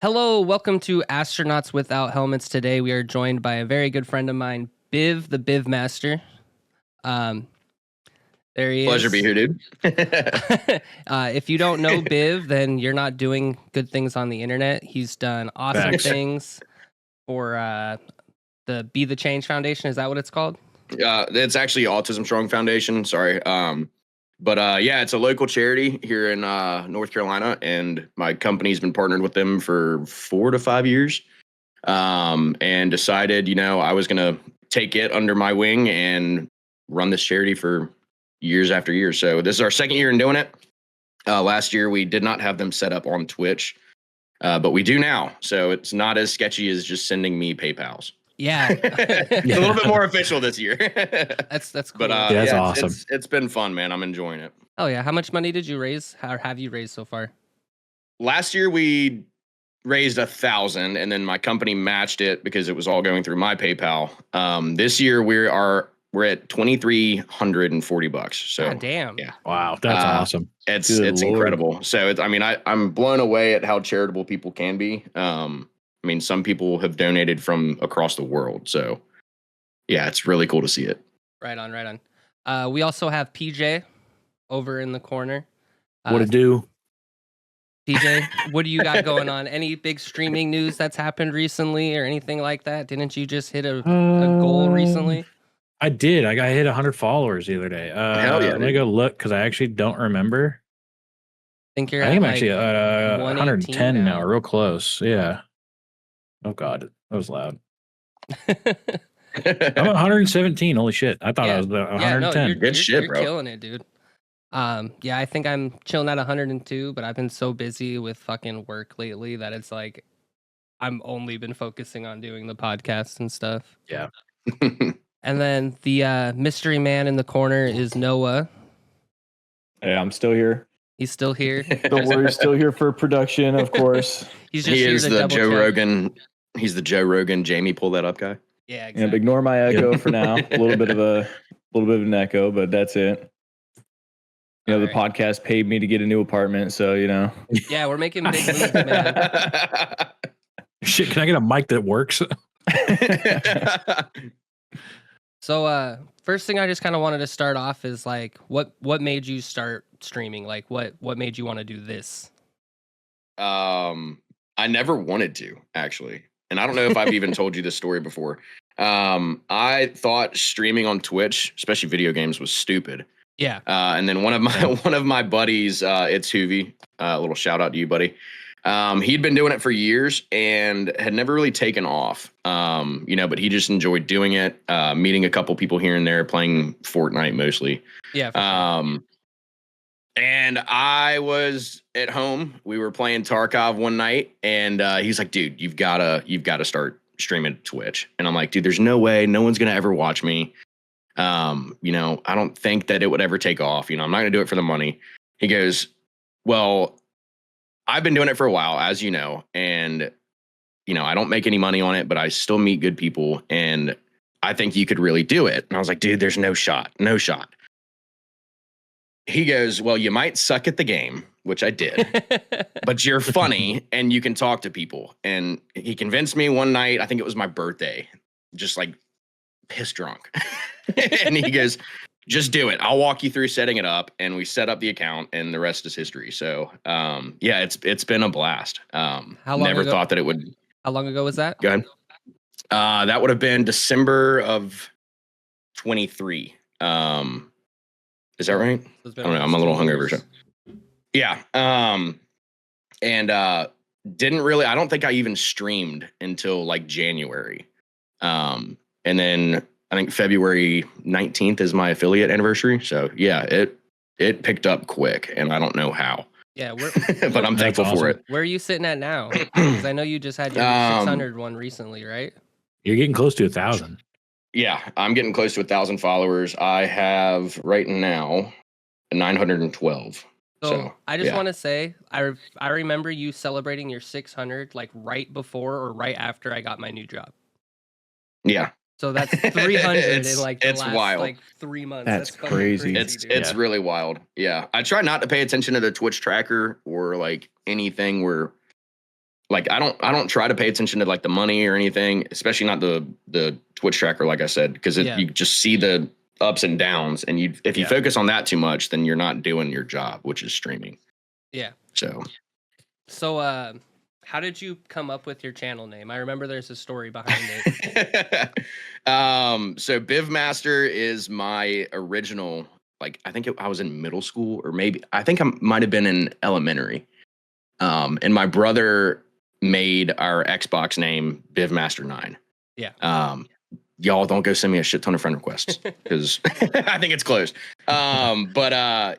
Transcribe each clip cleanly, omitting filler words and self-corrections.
Hello, welcome to Astronauts Without Helmets. Today we are joined by a very good friend of mine, Biv, the Bivmaster. There he Pleasure is. to be here, dude. If you don't know Biv, then you're not doing good things on the internet. He's done awesome things for the Be the Change Foundation. Is that what it's called? It's actually Autism Strong Foundation. Sorry. Yeah, it's a local charity here in North Carolina, and my company's been partnered with them for 4 to 5 years. And decided, I was going to take it under my wing and run this charity for years after years. So this is our second year in doing it. Last year, we did not have them set up on Twitch, but we do now. So it's not as sketchy as just sending me PayPals. Yeah. It's a little bit more official this year. That's cool. But that's awesome. It's been fun, man. I'm enjoying it. Oh yeah. How much money did you raise? How have you raised so far? Last year we raised 1,000, and then my company matched it because it was all going through my PayPal. This year we're at $2,340. So God damn. Yeah. Wow, that's awesome. It's incredible. So I'm blown away at how charitable people can be. Some people have donated from across the world. So yeah, it's really cool to see it. Right on. We also have PJ over in the corner. What to do? PJ, what do you got going on? Any big streaming news that's happened recently or anything like that? Didn't you just hit a goal recently? I did. I got hit 100 followers the other day. Hell yeah, let me go look because I actually don't remember. I think I'm actually at 110 now, real close. Yeah. Oh God, that was loud. I'm at 117. Holy shit! I thought I was 110. Good shit, bro. You're killing it, dude. Yeah, I think I'm chilling at 102, but I've been so busy with fucking work lately that it's like I'm only been focusing on doing the podcast and stuff. Yeah. And then the mystery man in the corner is Noah. Hey, I'm still here. He's still here. Don't worry, still here for production, of course. He's just here to the Joe check. Rogan. He's the Joe Rogan. Jamie, pull that up, guy. Yeah, exactly. And ignore my echo for now. A little bit of an echo, but that's it. The podcast paid me to get a new apartment, so Yeah, we're making big moves, man. Shit, can I get a mic that works? So, first thing I just kind of wanted to start off is like, what made you start streaming? Like, what made you want to do this? I never wanted to, actually. And I don't know if I've even told you this story before. I thought streaming on Twitch, especially video games, was stupid. Yeah. And then one of my buddies, it's Hoovy, a little shout out to you, buddy. He'd been doing it for years and had never really taken off. But he just enjoyed doing it, meeting a couple people here and there, playing Fortnite mostly. Yeah. Sure. And I was at home. We were playing Tarkov one night, and he's like, "Dude, you've got to start streaming Twitch." And I'm like, "Dude, there's no way. No one's gonna ever watch me. I don't think that it would ever take off. I'm not gonna do it for the money." He goes, "Well, I've been doing it for a while, as you know, and I don't make any money on it, but I still meet good people, and I think you could really do it." And I was like, "Dude, there's no shot. He goes, "Well, you might suck at the game," which I did, "but you're funny and you can talk to people." And he convinced me one night, I think it was my birthday, just like piss drunk. And he goes, "Just do it. I'll walk you through setting it up." And we set up the account, and the rest is history. So, it's been a blast. How long never ago? thought that it would. How long ago was that? Go ahead. That would have been December of 23. Is that right? I don't know. I'm a little hungover. So. Yeah. Didn't really, I don't think I even streamed until like January. And then I think February 19th is my affiliate anniversary. So yeah, it picked up quick, and I don't know how. Yeah. But I'm thankful for it. Where are you sitting at now? Because I know you just had your 600 one recently, right? You're getting close to 1,000. Yeah, I'm getting close to 1,000 followers. I have right now 912. So I just want to say, I remember you celebrating your 600 like right before or right after I got my new job. Yeah. So that's 300 in like the it's last wild. like 3 months. That's crazy. It's really wild. Yeah. I try not to pay attention to the Twitch tracker or like anything where like I don't try to pay attention to like the money or anything, especially not the Twitch tracker, like I said, because you just see the ups and downs, and if you focus on that too much, then you're not doing your job, which is streaming. Yeah. So how did you come up with your channel name? I remember there's a story behind it. So Bivmaster is my original, like, I think I was in middle school, or maybe I think I might have been in elementary. And my brother made our Xbox name Bivmaster 9. Yeah. Y'all don't go send me a shit ton of friend requests because I think it's closed. But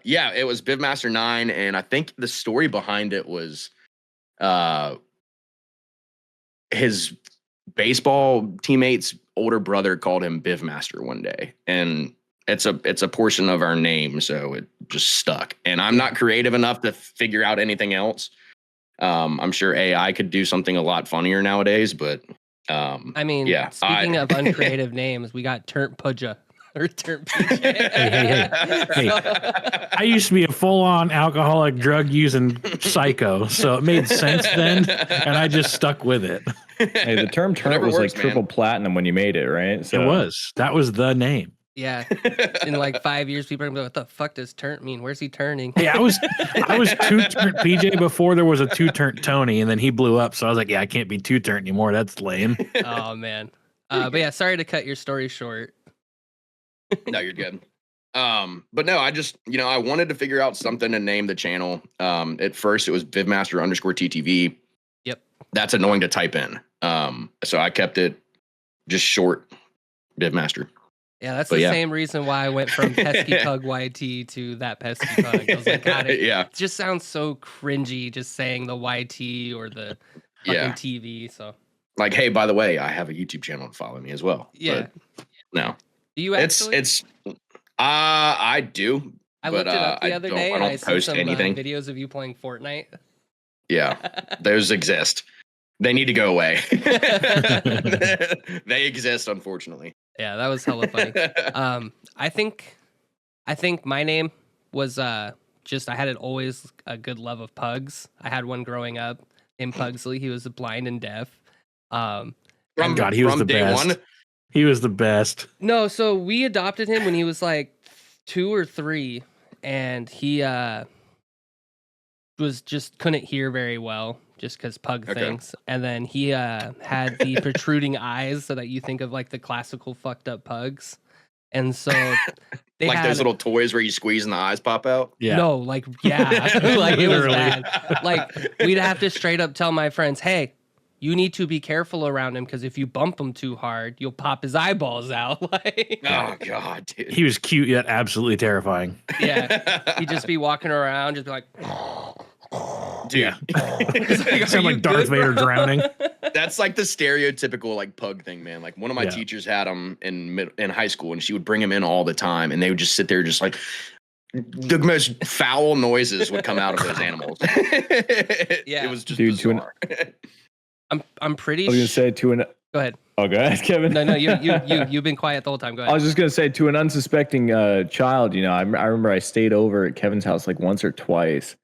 it was Bivmaster 9, and I think the story behind it was his baseball teammate's older brother called him Bivmaster one day, and it's a portion of our name, so it just stuck. And I'm not creative enough to figure out anything else. I'm sure AI could do something a lot funnier nowadays, but I mean, speaking of uncreative names, we got Turnt Pudja or Turnt PJ. Hey. I used to be a full-on alcoholic, drug-using psycho, so it made sense then, and I just stuck with it. Hey, the term Turnt was like triple platinum when you made it, right? So it was. That was the name. Yeah. In like 5 years, people are gonna be like, what the fuck does Turnt mean? Where's he turning? Yeah, I was 2-turnt PJ before there was a 2-turnt Tony, and then he blew up. So I was like, yeah, I can't be 2-turnt anymore. That's lame. Oh man. But yeah, sorry to cut your story short. No, you're good. But no, I just, I wanted to figure out something to name the channel. At first it was Bivmaster_TTV. Yep. That's annoying to type in. So I kept it just short, Bivmaster. Yeah, that's the same reason why I went from Pesky Pug YT to that Pesky Pug. I was like, God, it just sounds so cringy just saying the YT or the fucking TV. So, like, hey, by the way, I have a YouTube channel to follow me as well. Yeah. But no. Do you actually? I do. I looked it up the other day and I post see some anything. videos of you playing Fortnite. Yeah, those exist. They need to go away. They exist, unfortunately. Yeah, that was hella funny. I think my name was just I had always a good love of pugs. I had one growing up named Pugsley. He was blind and deaf. He was the best. One? He was the best. No, so we adopted him when he was like 2 or 3, and he was just couldn't hear very well. Just because pug things. And then he had the protruding eyes so that you think of like the classical fucked up pugs. And so they like those little toys where you squeeze and the eyes pop out? Yeah. No, like, yeah. Like it was bad. Like we'd have to straight up tell my friends, hey, you need to be careful around him because if you bump him too hard, you'll pop his eyeballs out. Like, oh God, dude. He was cute yet absolutely terrifying. Yeah. He'd just be walking around, just be like, dude. Like, sound like Darth Vader drowning. That's like the stereotypical like pug thing, man. Like one of my teachers had him in high school, and she would bring him in all the time, and they would just sit there, just like the most foul noises would come out of those animals. It was just bizarre. I'm pretty. I was gonna say to an. Go ahead. Oh, go ahead, Kevin. No, you've been quiet the whole time. Go ahead. I was just gonna say to an unsuspecting child. I remember I stayed over at Kevin's house like once or twice.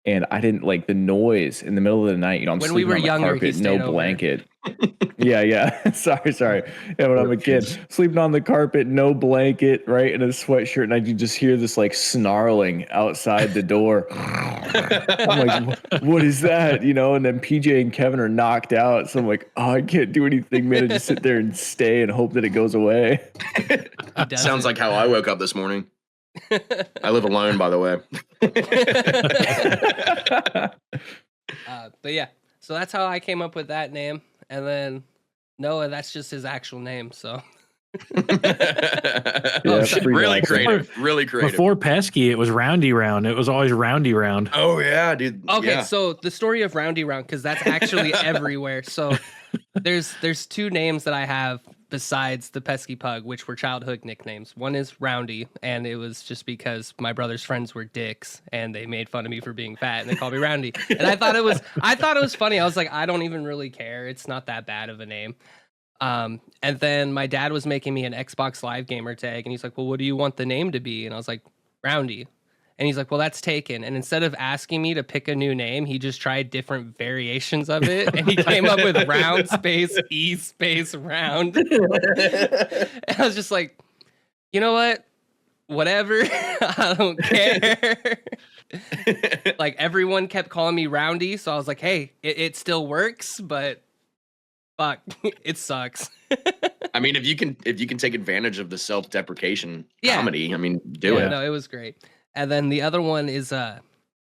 And I didn't like the noise in the middle of the night. I'm when we were younger, carpet, no blanket. Yeah. Sorry. Yeah, when I'm a kid, sleeping on the carpet, no blanket, right, in a sweatshirt, and I could just hear this like snarling outside the door. I'm like, what is that? And then PJ and Kevin are knocked out, so I'm like, oh, I can't do anything, man. I just sit there and stay and hope that it goes away. Sounds like how I woke up this morning. I live alone, by the way. But yeah, so that's how I came up with that name. And then Noah, that's just his actual name. So really creative. Before Pesky, it was Roundy Round. It was always Roundy Round. Oh yeah, dude. Okay, so the story of Roundy Round, because that's actually everywhere. So there's 2 names that I have besides the Pesky Pug, which were childhood nicknames. One is Roundy, and it was just because my brother's friends were dicks, and they made fun of me for being fat, and they called me Roundy. And I thought it was funny. I was like, I don't even really care. It's not that bad of a name. And then my dad was making me an Xbox Live gamer tag, and he's like, well, what do you want the name to be? And I was like, Roundy. And he's like, well, that's taken. And instead of asking me to pick a new name, he just tried different variations of it. And he came up with round space, E space round. And I was just like, you know what? Whatever. I don't care. Like everyone kept calling me Roundy. So I was like, hey, it still works, but fuck, it sucks. I mean, if you can take advantage of the self-deprecation comedy, I mean, do it. No, it was great. And then the other one is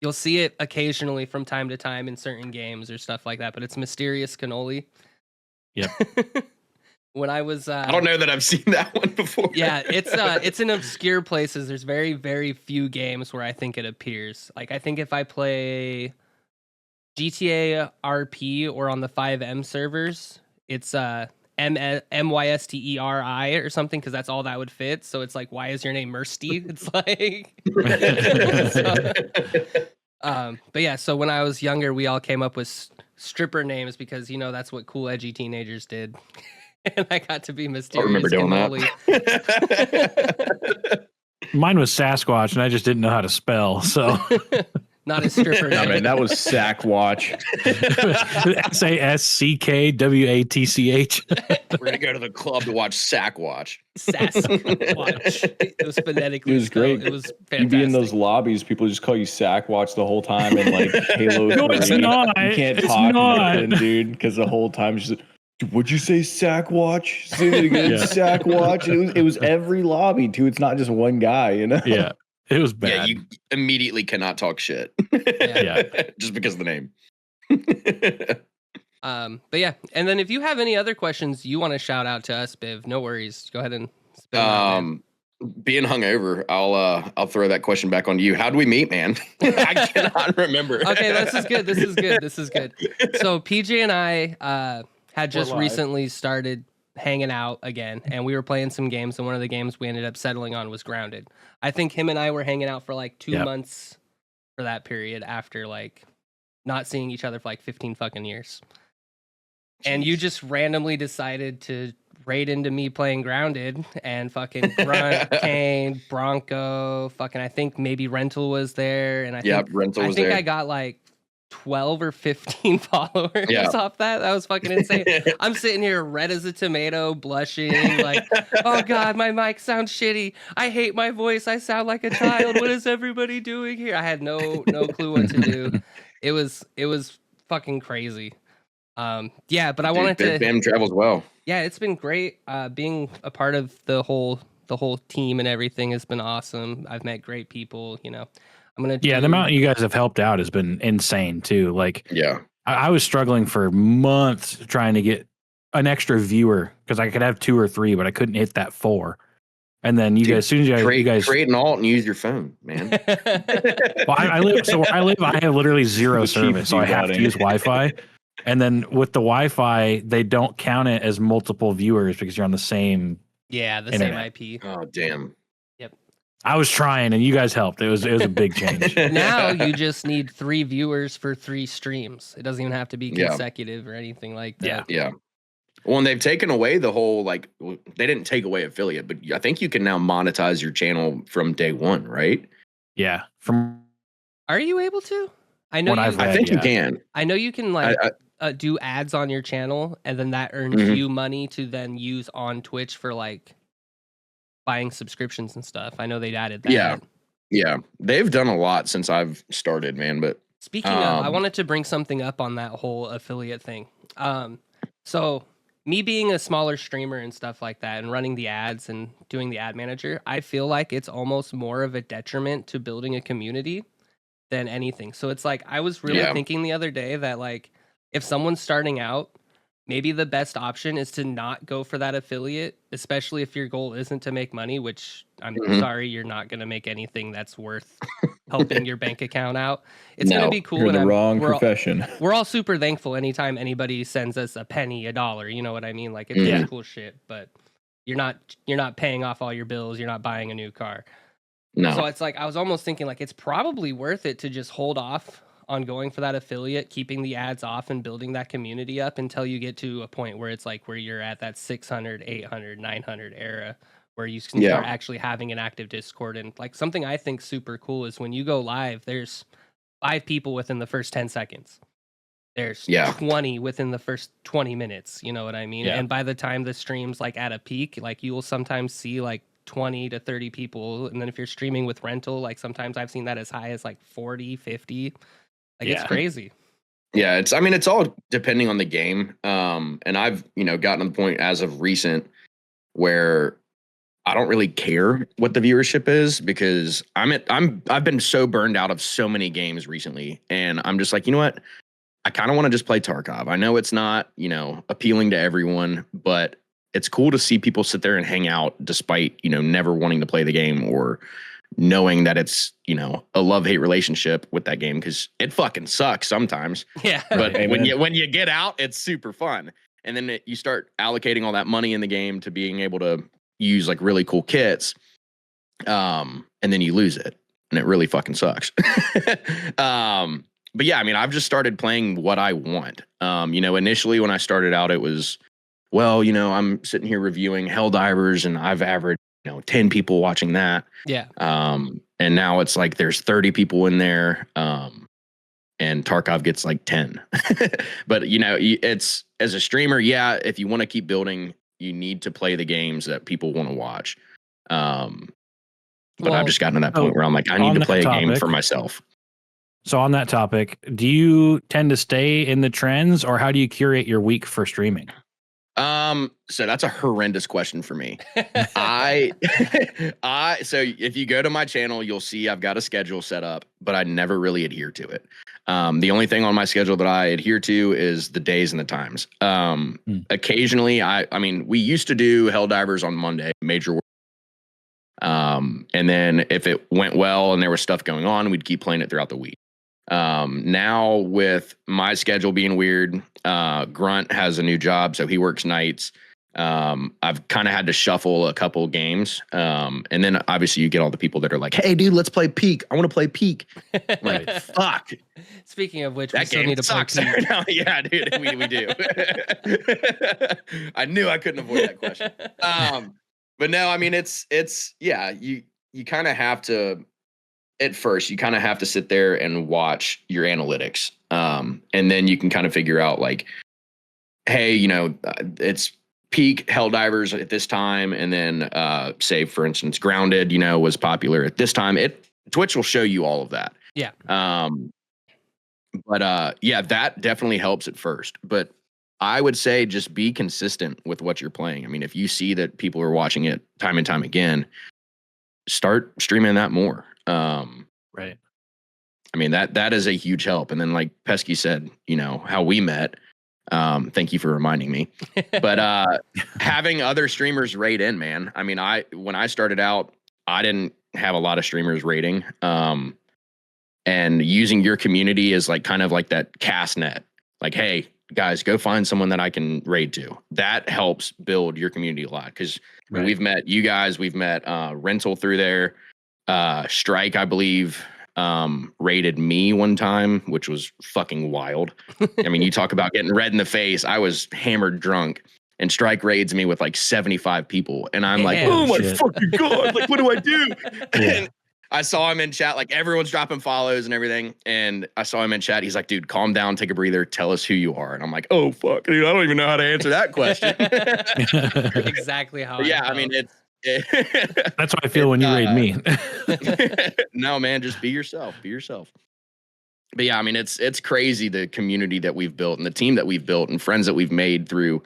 you'll see it occasionally from time to time in certain games or stuff like that, but it's Mysterious Cannoli. Yep. When I was I don't know that I've seen that one before. Yeah, it's in obscure places. There's very, very few games where I think it appears. Like I think if I play GTA RP or on the 5M servers, it's MYSTERI or something, because that's all that would fit. So it's like, why is your name Mursty? It's like but yeah, so when I was younger, we all came up with stripper names because that's what cool edgy teenagers did. And I got to be Mysterious. I remember doing that. Mine was Sasquatch, and I just didn't know how to spell. So not a stripper name. I mean, that was Sackwatch. SASCKWATCH. We're gonna go to the club to watch Sackwatch. Sasquatch. It was phonetically. It was great. It was fantastic. You'd be in those lobbies, people just call you Sackwatch the whole time, and like Halo 3. No, it's not. You can't It's talk not. nothing, dude, because the whole time she's like, would you say Sackwatch? Say it again, Sackwatch. It was every lobby too. It's not just one guy, Yeah, it was bad. Yeah, you immediately cannot talk shit. Yeah. Just because of the name. But yeah, and then if you have any other questions you want to shout out to us, Biv, no worries. Go ahead and spit it out, man. Being hungover, I'll throw that question back on you. How do we meet, man? I cannot remember. Okay, this is good. So PJ and I had just recently started hanging out again, and we were playing some games, and one of the games we ended up settling on was Grounded. I think him and I were hanging out for like 2 months for that period after like not seeing each other for like 15 fucking years. Jeez. And you just randomly decided to raid into me playing Grounded, and fucking Grunt, Kane, Bronco, fucking I think maybe Rental was there, and I think I got like 12 or 15 followers off that. That was fucking insane. I'm sitting here red as a tomato, blushing, like, oh god, my mic sounds shitty. I hate my voice. I sound like a child. What is everybody doing here? I had no clue what to do. It was fucking crazy. But I wanted to. Bam travels well. Yeah, it's been great. Being a part of the whole team and everything has been awesome. I've met great people. I'm gonna. The amount you guys have helped out has been insane too. Like, I was struggling for months trying to get an extra viewer because I could have 2 or 3, but I couldn't hit that 4. And then you guys, as soon as you guys create an alt and use your phone, man. Well, I live. I have literally zero service, so I have to use Wi-Fi. And then with the Wi-Fi, they don't count it as multiple viewers because you're on the same. Yeah, the internet. same IP. Oh damn. Yep. I was trying, and you guys helped. It was a big change. Now you just need 3 viewers for 3 streams. It doesn't even have to be consecutive or anything like that. Yeah. Well, and they've taken away the whole they didn't take away affiliate, but I think you can now monetize your channel from day one, right? Yeah. Are you able to? I know. I think you can. I know you can do ads on your channel, and then that earns you money to then use on Twitch for like buying subscriptions and stuff. I know they added that. Yeah. They've done a lot since I've started, man. But speaking of, I wanted to bring something up on that whole affiliate thing. So me being a smaller streamer and stuff like that and running the ads and doing the ad manager, I feel like it's almost more of a detriment to building a community than anything. So it's like, I was really thinking the other day that like, if someone's starting out, maybe the best option is to not go for that affiliate, especially if your goal isn't to make money, which I'm sorry, you're not going to make anything that's worth helping your bank account out. It's going to be cool. You're in the wrong profession. We're all super thankful anytime anybody sends us a penny, $1, you know what I mean? Like, it's really cool shit, but you're not paying off all your bills. You're not buying a new car. No. So it's like, I was almost thinking like, it's probably worth it to just hold off on going for that affiliate, keeping the ads off and building that community up until you get to a point where it's like where you're at that 600, 800, 900 era where you can start actually having an active Discord. And like something I think super cool is when you go live, there's 5 people within the first 10 seconds. There's 20 within the first 20 minutes. You know what I mean? Yeah. And by the time the stream's like at a peak, like you will sometimes see like 20 to 30 people. And then if you're streaming with rental, like sometimes I've seen that as high as like 40, 50. Like it's crazy. Yeah, it's all depending on the game. And I've, gotten to the point as of recent where I don't really care what the viewership is, because I've been so burned out of so many games recently, and I'm just like, you know what? I kind of want to just play Tarkov. I know it's not, appealing to everyone, but it's cool to see people sit there and hang out despite, never wanting to play the game or knowing that it's, a love-hate relationship with that game, because it fucking sucks sometimes. Yeah. But when you get out, it's super fun. And then you start allocating all that money in the game to being able to use like really cool kits. And then you lose it, and it really fucking sucks. But yeah, I've just started playing what I want. Initially when I started out, it was, I'm sitting here reviewing Helldivers and I've averaged, 10 people watching that. Yeah. And now it's like there's 30 people in there. And Tarkov gets like 10. But it's, as a streamer, if you want to keep building, you need to play the games that people want to watch. But I've just gotten to that point where I'm like, I need to play a game for myself. So on that topic, do you tend to stay in the trends, or how do you curate your week for streaming? So that's a horrendous question for me. So if you go to my channel, you'll see I've got a schedule set up, but I never really adhere to it. The only thing on my schedule that I adhere to is the days and the times. Occasionally we used to do Helldivers on Monday, major work. And then if it went well and there was stuff going on, we'd keep playing it throughout the week. Now with my schedule being weird, Grunt has a new job, so he works nights. I've kind of had to shuffle a couple games. And then obviously you get all the people that are like, hey dude, let's play Peak. I want to play Peak. Like, fuck. Speaking of which, that we still game need to sucks. play Peak. No, yeah, dude, we do. I knew I couldn't avoid that question. But no, you kind of have to, at first, you kind of have to sit there and watch your analytics. And then you can kind of figure out like, hey, it's Peak Helldivers at this time. And then say, for instance, Grounded, was popular at this time. Twitch will show you all of that. Yeah. But that definitely helps at first. But I would say just be consistent with what you're playing. If you see that people are watching it time and time again, start streaming that more. Right. That is a huge help. And then like Pesky said, how we met. Thank you for reminding me. But having other streamers rate in, man. When I started out, I didn't have a lot of streamers rating. And using your community as like kind of like that cast net. Like, hey, guys, go find someone that I can raid to. That helps build your community a lot. Because we've met you guys, we've met Rental through there. Strike, I believe, raided me one time, which was fucking wild. You talk about getting red in the face. I was hammered drunk, and Strike raids me with like 75 people. And I'm like, oh my fucking God, like, what do I do? And I saw him in chat, like everyone's dropping follows and everything. And I saw him in chat. He's like, dude, calm down, take a breather, tell us who you are. And I'm like, oh fuck, dude, I don't even know how to answer that question. Exactly how. It's that's what I feel when you raid me. No, man, just be yourself. Be yourself. But yeah, it's crazy the community that we've built and the team that we've built and friends that we've made through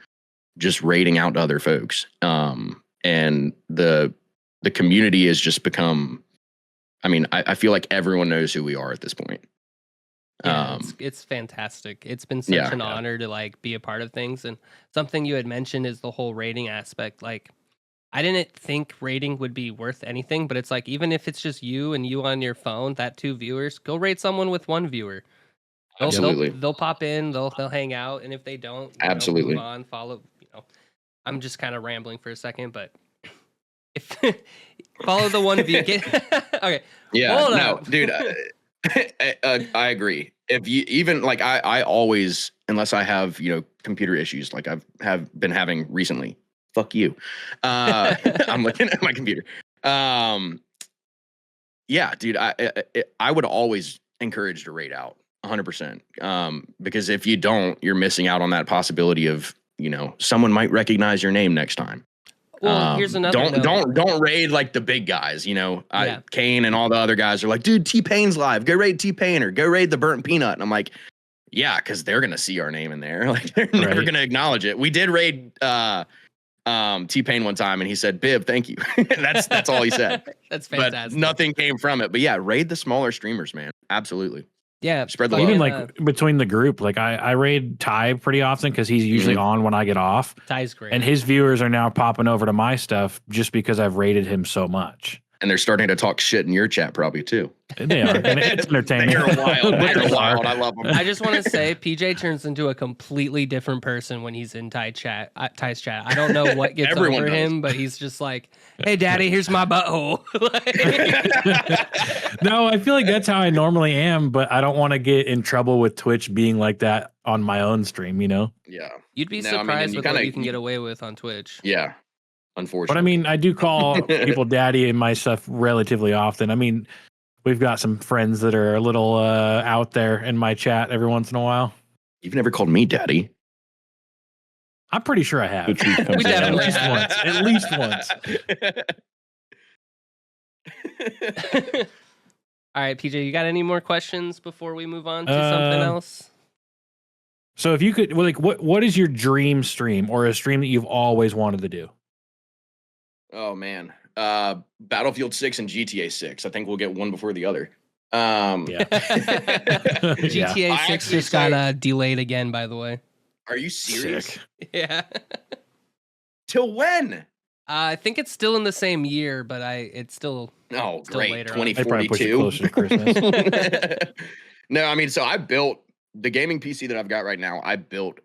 just raiding out to other folks. And the community has just become. I feel like everyone knows who we are at this point. Yeah, it's fantastic. It's been such an honor to like be a part of things. And something you had mentioned is the whole rating aspect. Like, I didn't think rating would be worth anything, but it's like, even if it's just you and you on your phone, that 2 viewers, go rate someone with 1 viewer. Absolutely. They'll pop in, they'll hang out. And if they don't, absolutely move on, follow, I'm just kind of rambling for a second, but if follow the 1 view. Okay. Yeah. No, dude, I agree. If you even like, I always, unless I have, computer issues, like have been having recently, fuck you. I'm looking at my computer. Yeah, dude, I would always encourage to rate out 100%. Because if you don't, you're missing out on that possibility of, someone might recognize your name next time. Well, here's another don't raid like the big guys, Kane and all the other guys are like, dude, T-Pain's live. Go raid T-Pain or go raid the Burnt Peanut. And I'm like, yeah, because they're gonna see our name in there. Like they're never gonna acknowledge it. We did raid T-Pain one time and he said, Biv, thank you. that's all he said. That's fantastic. But nothing came from it. But yeah, raid the smaller streamers, man. Absolutely. Yeah, spread the love. Even like between the group, like I raid Ty pretty often because he's usually on when I get off. Ty's great, and his viewers are now popping over to my stuff just because I've rated him so much. And they're starting to talk shit in your chat probably too. They are. And it's entertaining. They're wild. They're wild. I love them. I just want to say PJ turns into a completely different person when he's in Ty's chat. I don't know what gets over him, but he's just like, hey, daddy, here's my butthole. No, I feel like that's how I normally am, but I don't want to get in trouble with Twitch being like that on my own stream, Yeah. You'd be surprised with what you can get away with on Twitch. Yeah. Unfortunately. But I mean, I do call people daddy in my stuff relatively often. I mean, we've got some friends that are a little out there in my chat every once in a while. You've never called me daddy. I'm pretty sure I have. We definitely at least once. All right, PJ, you got any more questions before we move on to something else? So if you could, what is your dream stream or a stream that you've always wanted to do? Oh man, Battlefield 6 and GTA 6. I think we'll get one before the other. GTA 6 just got delayed again, by the way. Are you serious? Sick. Yeah. Till when? I think it's still in the same year, but it's still great. later 2042. Closer to Christmas. No, I mean, so I built the gaming PC that I've got right now. I built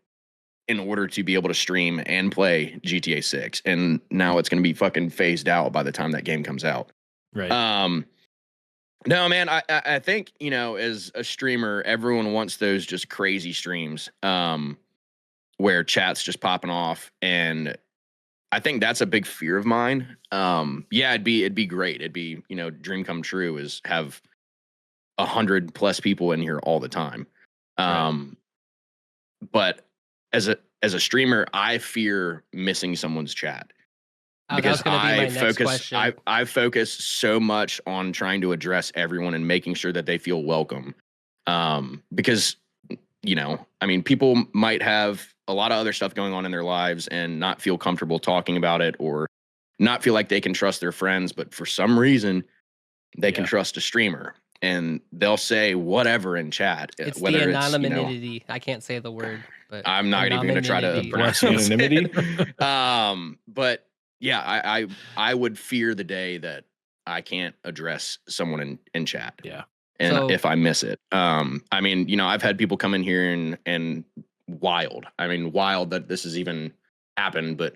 in order to be able to stream and play GTA 6, and now it's going to be fucking phased out by the time that game comes out. Right. No, man, I think, as a streamer, everyone wants those just crazy streams where chat's just popping off, and I think that's a big fear of mine. It'd be great. It'd be, dream come true is have 100+ people in here all the time. But as a streamer, I fear missing someone's chat because I focus so much on trying to address everyone and making sure that they feel welcome. Because, I mean, people might have a lot of other stuff going on in their lives and not feel comfortable talking about it or not feel like they can trust their friends, but for some reason they can trust a streamer. And they'll say whatever in chat. It's the anonymity. I can't say the word, but I'm not even going to try to pronounce anonymity. But yeah, I would fear the day that I can't address someone in chat. Yeah. And if I miss it, I mean, I've had people come in here and wild that this has even happened, but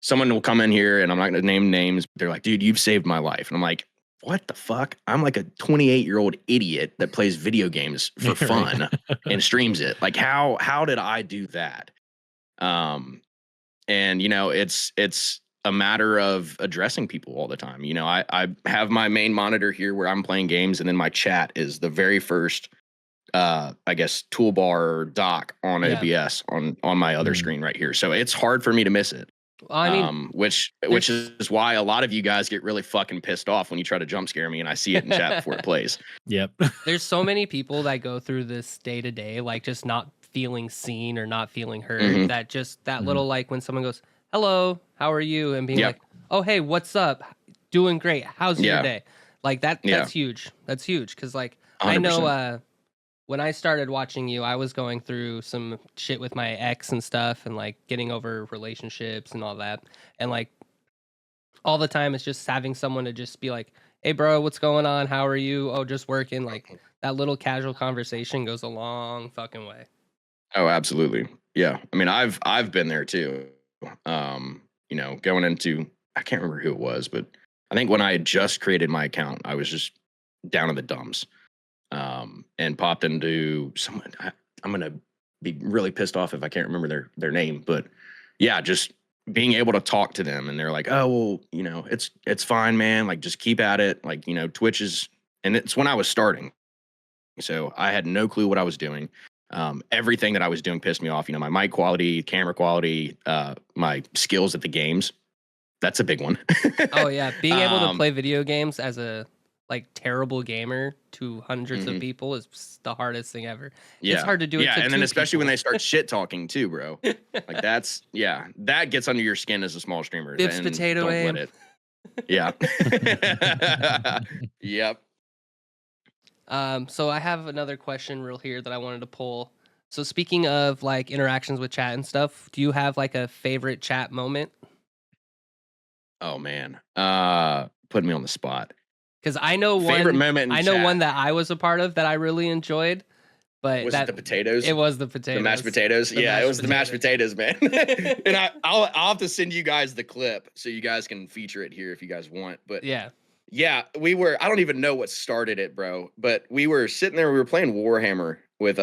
someone will come in here and I'm not going to name names. But they're like, dude, you've saved my life. And I'm like, what the fuck? I'm like a 28-year-old idiot that plays video games for fun and streams it. Like, how did I do that? And it's a matter of addressing people all the time. I have my main monitor here where I'm playing games, and then my chat is the very first, I guess, toolbar or dock on OBS on my other screen right here. So it's hard for me to miss it. Well, I mean, which is why a lot of you guys get really fucking pissed off when you try to jump scare me and I see it in chat before it plays. Yep. There's so many people that go through this day to day, like just not feeling seen or not feeling heard. That just that little, like when someone goes, "Hello, how are you?" and being like, "Oh, hey, what's up? Doing great. How's your day?" Like that. That's huge. That's huge because like 100%. I know. When I started watching you, I was going through some shit with my ex and stuff and like getting over relationships and all that. And like all the time it's just having someone to just be like, "Hey bro, what's going on? How are you?" "Oh, just working." Like that little casual conversation goes a long fucking way. Oh, absolutely. Yeah. I mean, I've been there too. Going into, I can't remember who it was, but I think when I had just created my account, I was just down in the dumps. And popped into someone. I'm gonna be really pissed off if I can't remember their name, but yeah, just being able to talk to them, and they're like, oh, well, you know, it's fine, man. Like, just keep at it. Like, you know, Twitch is, and it's when I was starting. So I had no clue what I was doing. Everything that I was doing pissed me off. You know, my mic quality, camera quality, my skills at the games. That's a big one. Oh yeah, being able to play video games as a like terrible gamer to hundreds of people is the hardest thing ever. Yeah. It's hard to do it. Yeah, to and then especially when people. they start shit talking too, bro. Like that gets under your skin as a small streamer. Bib's potato don't aim. let it. Yeah. Yep. So I have another question real here that I wanted to pull. So speaking of like interactions with chat and stuff, do you have like a favorite chat moment? Oh man. Putting me on the spot. Because I know favorite moment. I know one that I was a part of that I really enjoyed. But was it the potatoes? It was the potatoes. The mashed potatoes. Yeah, it was the mashed potatoes, man. And I'll have to send you guys the clip so you guys can feature it here if you guys want. But yeah, we were. I don't even know what started it, bro. But we were sitting there. We were playing Warhammer with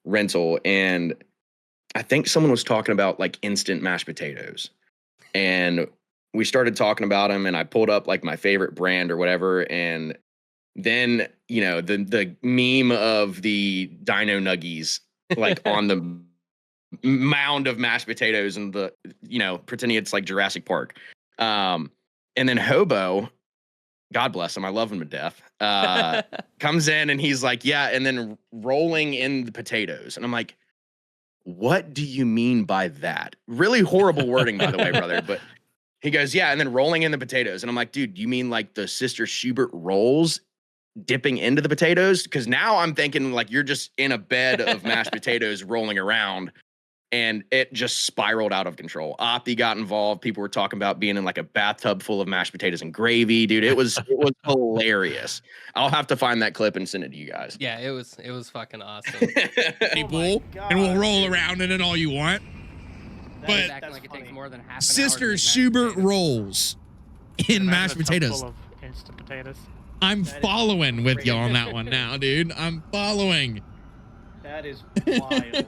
Rental, and I think someone was talking about like instant mashed potatoes, and we started talking about them, and I pulled up like my favorite brand or whatever, and then, you know, the meme of the Dino Nuggies, like on the mound of mashed potatoes and the, you know, pretending it's like Jurassic Park. And then Hobo, God bless him, I love him to death, comes in and he's like, yeah, and then rolling in the potatoes. And I'm like, what do you mean by that? Really horrible wording, by the way, brother. But he goes, yeah, and then rolling in the potatoes. And I'm like, dude, you mean like the Sister Schubert rolls dipping into the potatoes? Because now I'm thinking like you're just in a bed of mashed potatoes rolling around, and it just spiraled out of control. Opti got involved. People were talking about being in like a bathtub full of mashed potatoes and gravy, dude. It was hilarious. I'll have to find that clip and send it to you guys. Yeah, it was fucking awesome. People, and we'll roll around in it all you want. But like it takes more than half an Sister hour Schubert rolls in mashed potatoes. Full of instant potatoes. I'm following with you on that one now, dude. I'm following. That is wild.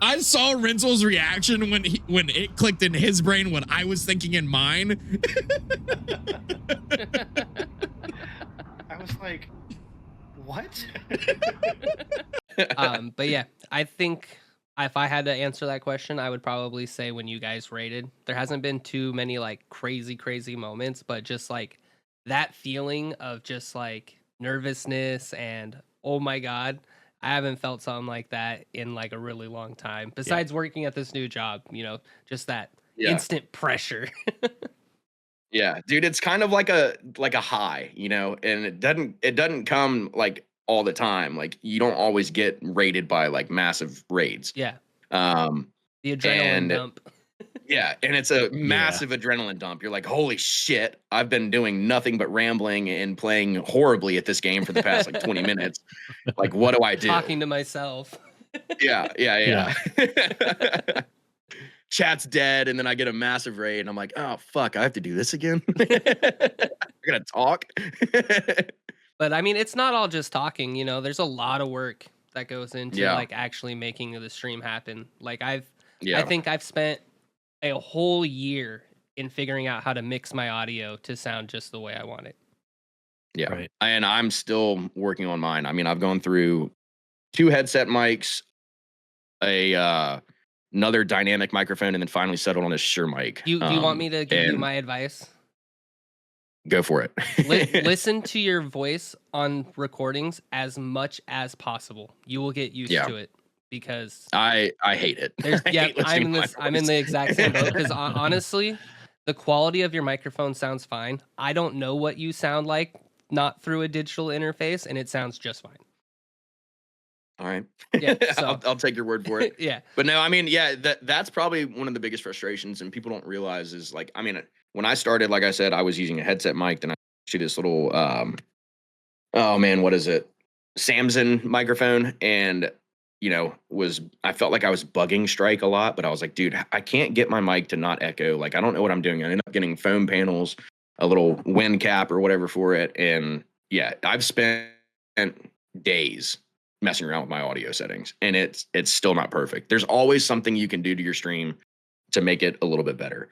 I saw Renzel's reaction when it clicked in his brain what I was thinking in mine. I was like, what? But yeah, I think if I had to answer that question, I would probably say when you guys raided. There hasn't been too many like crazy moments, but just like that feeling of just like nervousness and oh my God, I haven't felt something like that in like a really long time. Besides working at this new job, you know, just that instant pressure. Yeah, dude, it's kind of like a high, you know, and it doesn't come like all the time. Like you don't always get raided by like massive raids. Yeah. The adrenaline dump. Yeah, and it's a massive adrenaline dump. You're like, holy shit, I've been doing nothing but rambling and playing horribly at this game for the past like 20 minutes. Like, what do I do? Talking to myself. Yeah. Chat's dead, and then I get a massive raid, and I'm like, oh, fuck, I have to do this again? I gotta talk? But, I mean, it's not all just talking, you know? There's a lot of work that goes into, like, actually making the stream happen. Like, I think I've spent a whole year in figuring out how to mix my audio to sound just the way I want it. Yeah, right. And I'm still working on mine. I mean, I've gone through 2 headset mics, another dynamic microphone, and then finally settled on a Shure mic. Do you want me to give you my advice? Go for it. Listen to your voice on recordings as much as possible. You will get used to it because I hate it. I'm in the exact same boat because honestly, the quality of your microphone sounds fine. I don't know what you sound like not through a digital interface, and it sounds just fine. All right. Yeah, so. I'll take your word for it. Yeah. But no, I mean, that's probably one of the biggest frustrations, and people don't realize is like, I mean, when I started, like I said, I was using a headset mic, then I see this little, oh man, what is it? Samson microphone. And, you know, I felt like I was bugging Strike a lot, but I was like, dude, I can't get my mic to not echo. Like, I don't know what I'm doing. I ended up getting foam panels, a little wind cap or whatever for it. And yeah, I've spent days messing around with my audio settings, and it's still not perfect. There's always something you can do to your stream to make it a little bit better.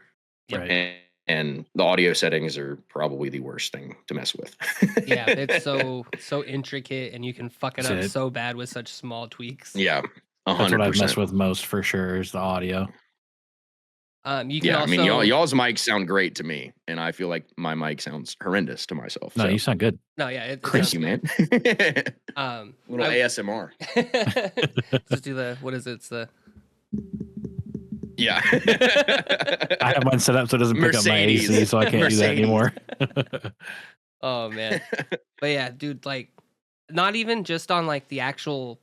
Right. And the audio settings are probably the worst thing to mess with. Yeah, it's so intricate, and you can fuck it up so bad with such small tweaks. Yeah, 100%. That's what I've messed with most for sure is the audio. You can also, I mean, y'all's mics sound great to me, and I feel like my mic sounds horrendous to myself. No, you sound good. No, yeah, thank you, man. Little ASMR. Just do the what is it? It's the yeah. I have mine set up so it doesn't pick up my AC, so I can't do that anymore. Oh man, but yeah, dude, like, not even just on like the actual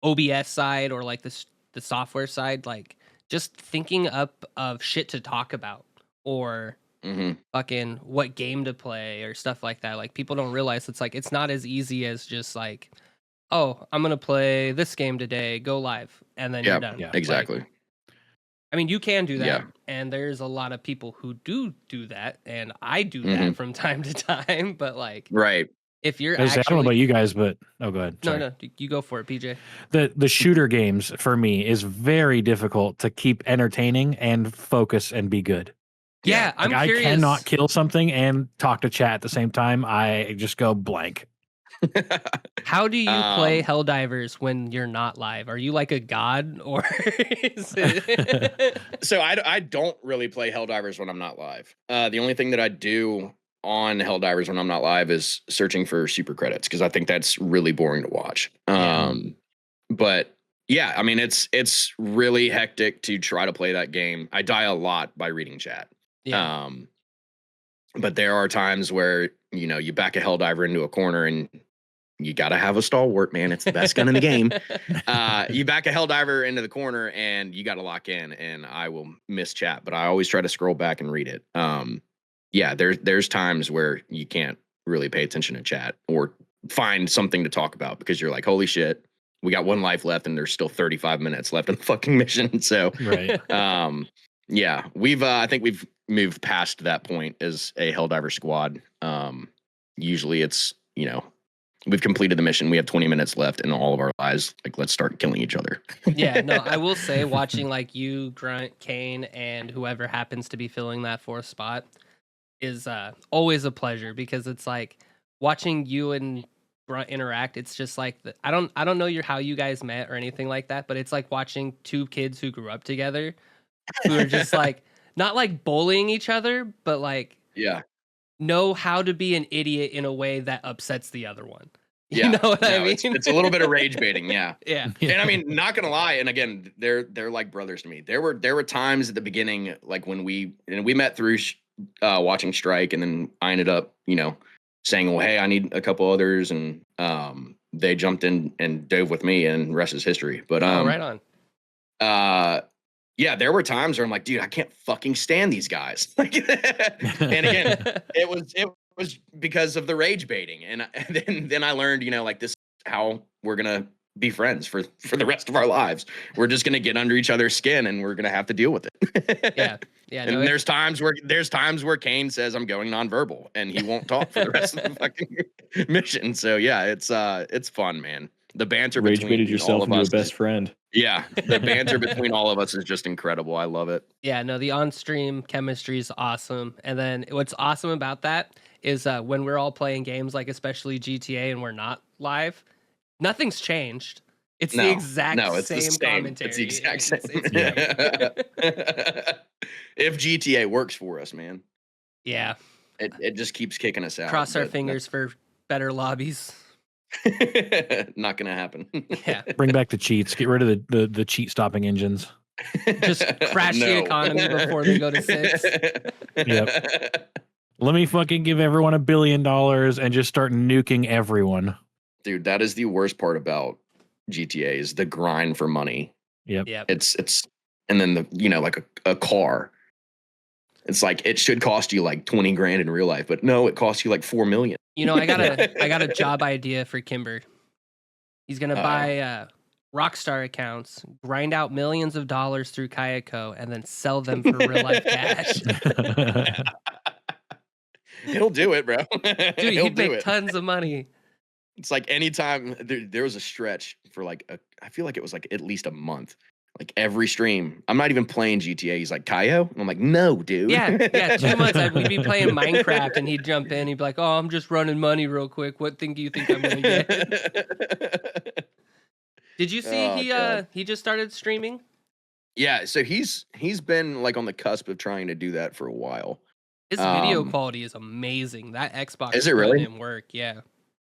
OBS side or like the software side, like just thinking up of shit to talk about or fucking what game to play or stuff like that. Like, people don't realize it's like it's not as easy as just like, oh, I'm gonna play this game today, go live, and then you're done. Yeah, exactly. Like, I mean, you can do that, and there's a lot of people who do that, and I do that from time to time. But like, if you're actually, I don't know about you guys, but go ahead. Sorry. No, you go for it, PJ. The shooter games for me is very difficult to keep entertaining and focus and be good. Yeah, like, I'm curious. I cannot kill something and talk to chat at the same time. I just go blank. How do you play Helldivers when you're not live? Are you like a god, or is it... So I don't really play Helldivers when I'm not live. The only thing that I do on Helldivers when I'm not live is searching for super credits, because I think that's really boring to watch. But yeah, I mean, it's really hectic to try to play that game. I die a lot by reading chat. But there are times where, you know, you back a Helldiver into a corner and you got to have a stalwart, man. It's the best gun in the game. You back a Helldiver into the corner and you got to lock in, and I will miss chat, but I always try to scroll back and read it. Yeah, there's times where you can't really pay attention to chat or find something to talk about because you're like, holy shit, we got 1 life left and there's still 35 minutes left in the fucking mission. So, yeah, I think we've moved past that point as a Helldiver squad. Usually it's, you know, we've completed the mission. We have 20 minutes left in all of our lives. Like, let's start killing each other. Yeah, no, I will say watching like you, Grunt, Kane, and whoever happens to be filling that 4th spot is always a pleasure, because it's like watching you and Grunt interact. It's just like I don't know how you guys met or anything like that, but it's like watching 2 kids who grew up together who are just like not like bullying each other, but like know how to be an idiot in a way that upsets the other one. You know what I mean? It's a little bit of rage baiting, yeah. Yeah. And I mean, not gonna lie, and again, they're like brothers to me. There were times at the beginning, like when we met through watching Strike, and then I ended up, you know, saying, well, hey, I need a couple others, and they jumped in and dove with me, and rest is history. But right on. Yeah, there were times where I'm like, dude, I can't fucking stand these guys. Like, and again, it was because of the rage baiting, and then I learned, you know, like, this is how we're gonna be friends for the rest of our lives. We're just gonna get under each other's skin, and we're gonna have to deal with it. Yeah. And there's times where Kane says I'm going nonverbal, and he won't talk for the rest of the fucking mission. So yeah, it's fun, man. The banter rage between baited yourself into your best friend. Yeah, the banter between all of us is just incredible. I love it. Yeah, no, the on-stream chemistry is awesome. And then what's awesome about that is when we're all playing games, like especially GTA, and we're not live, nothing's changed. It's the exact same commentary. It's the exact same. If GTA works for us, man. Yeah. It just keeps kicking us out. Cross our fingers for better lobbies. Not gonna happen. Yeah. Bring back the cheats. Get rid of the cheat stopping engines. Just crash the economy before they go to 6. Yep. Let me fucking give everyone $1 billion and just start nuking everyone. Dude, that is the worst part about GTA, is the grind for money. Yep. It's and then the, you know, like a car. It's like, it should cost you like 20 grand in real life, but no, it costs you like 4 million. You know, I got a job idea for Kimber. He's gonna buy Rockstar accounts, grind out millions of dollars through Kayako, and then sell them for real life cash. He'll do it, bro. Dude, he'd make tons of money. It's like anytime there was a stretch for like I feel like it was like at least a month. Like every stream. I'm not even playing GTA. He's like, Kaio? And I'm like, no, dude. Yeah, 2 months. We'd be playing Minecraft, and he'd jump in. He'd be like, "Oh, I'm just running money real quick. What thing do you think I'm gonna get?" Did you see he just started streaming? Yeah, so he's been like on the cusp of trying to do that for a while. His video quality is amazing. That Xbox is it really? Him work, yeah.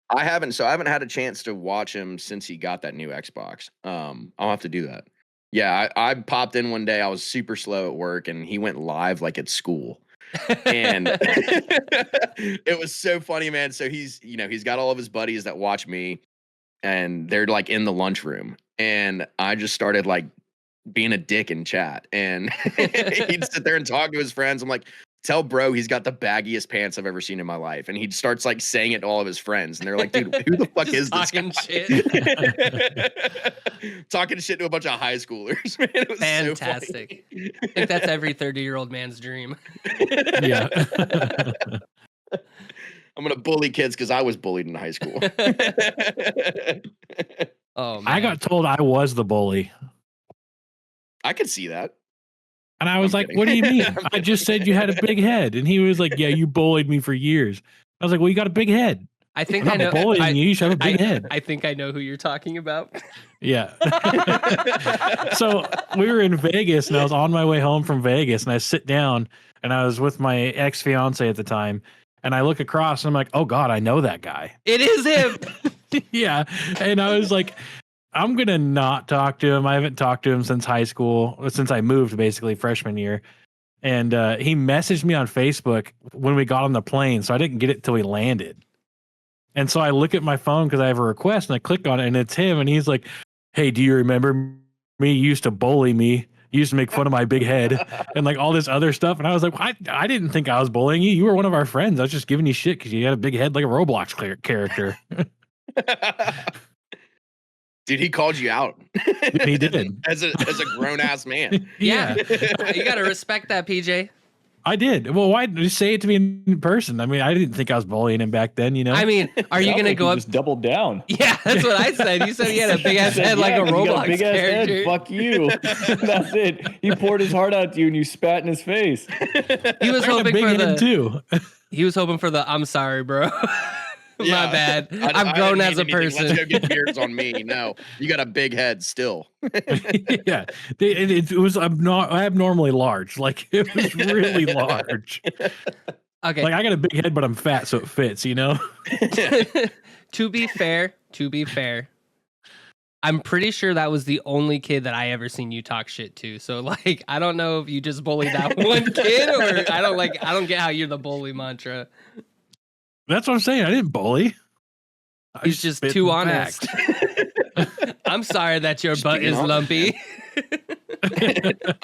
I haven't had a chance to watch him since he got that new Xbox. I'll have to do that. Yeah, I popped in one day. I was super slow at work, and he went live like at school, and it was so funny, man. So he's got all of his buddies that watch me, and they're like in the lunchroom, and I just started like being a dick in chat, and he'd sit there and talk to his friends. I'm like, tell bro he's got the baggiest pants I've ever seen in my life. And he starts like saying it to all of his friends. And they're like, dude, who the fuck is this guy? Shit. Talking shit to a bunch of high schoolers, man. It was fantastic. So I think that's every 30-year-old man's dream. Yeah. I'm going to bully kids because I was bullied in high school. Oh, man. I got told I was the bully. I could see that. And I was like, what do you mean? I just said you had a big head. And he was like, yeah, you bullied me for years. I was like, well, you got a big head. I think I'm I know. Bullying you. You should have a big head. I think I know who you're talking about. Yeah. So we were in Vegas, and I was on my way home from Vegas, and I sit down, and I was with my ex-fiance at the time, and I look across, and I'm like, oh, God, I know that guy. It is him. Yeah. And I was like, I'm going to not talk to him. I haven't talked to him since high school, since I moved, basically freshman year. And he messaged me on Facebook when we got on the plane, so I didn't get it till we landed. And so I look at my phone because I have a request, and I click on it, and it's him. And he's like, hey, do you remember me? You used to bully me. You used to make fun of my big head and like all this other stuff. And I was like, I didn't think I was bullying you. You were one of our friends. I was just giving you shit because you had a big head like a Roblox character. Dude, he called you out. He did. as a grown ass man. Yeah. You got to respect that, PJ. I did. Well, why did you say it to me in person? I mean, I didn't think I was bullying him back then, you know? I mean, are you going to go up? Just double down. Yeah, that's what I said. You said he had a big ass head like a Roblox big ass character. head. Fuck you. That's it. He poured his heart out to you and you spat in his face. He was hoping for the too. He was hoping for the I'm sorry, bro. Yeah. My bad. I'm grown as a person. Let's go get beards on me. No, you got a big head still. Yeah, it was abnormally large. Like it was really large. Okay. Like I got a big head, but I'm fat, so it fits. You know. To be fair, I'm pretty sure that was the only kid that I ever seen you talk shit to. So like, I don't know if you just bullied that one kid, or I don't get how you're the bully mantra. That's what I'm saying. I didn't bully. He's just too honest. I'm sorry that your butt is lumpy.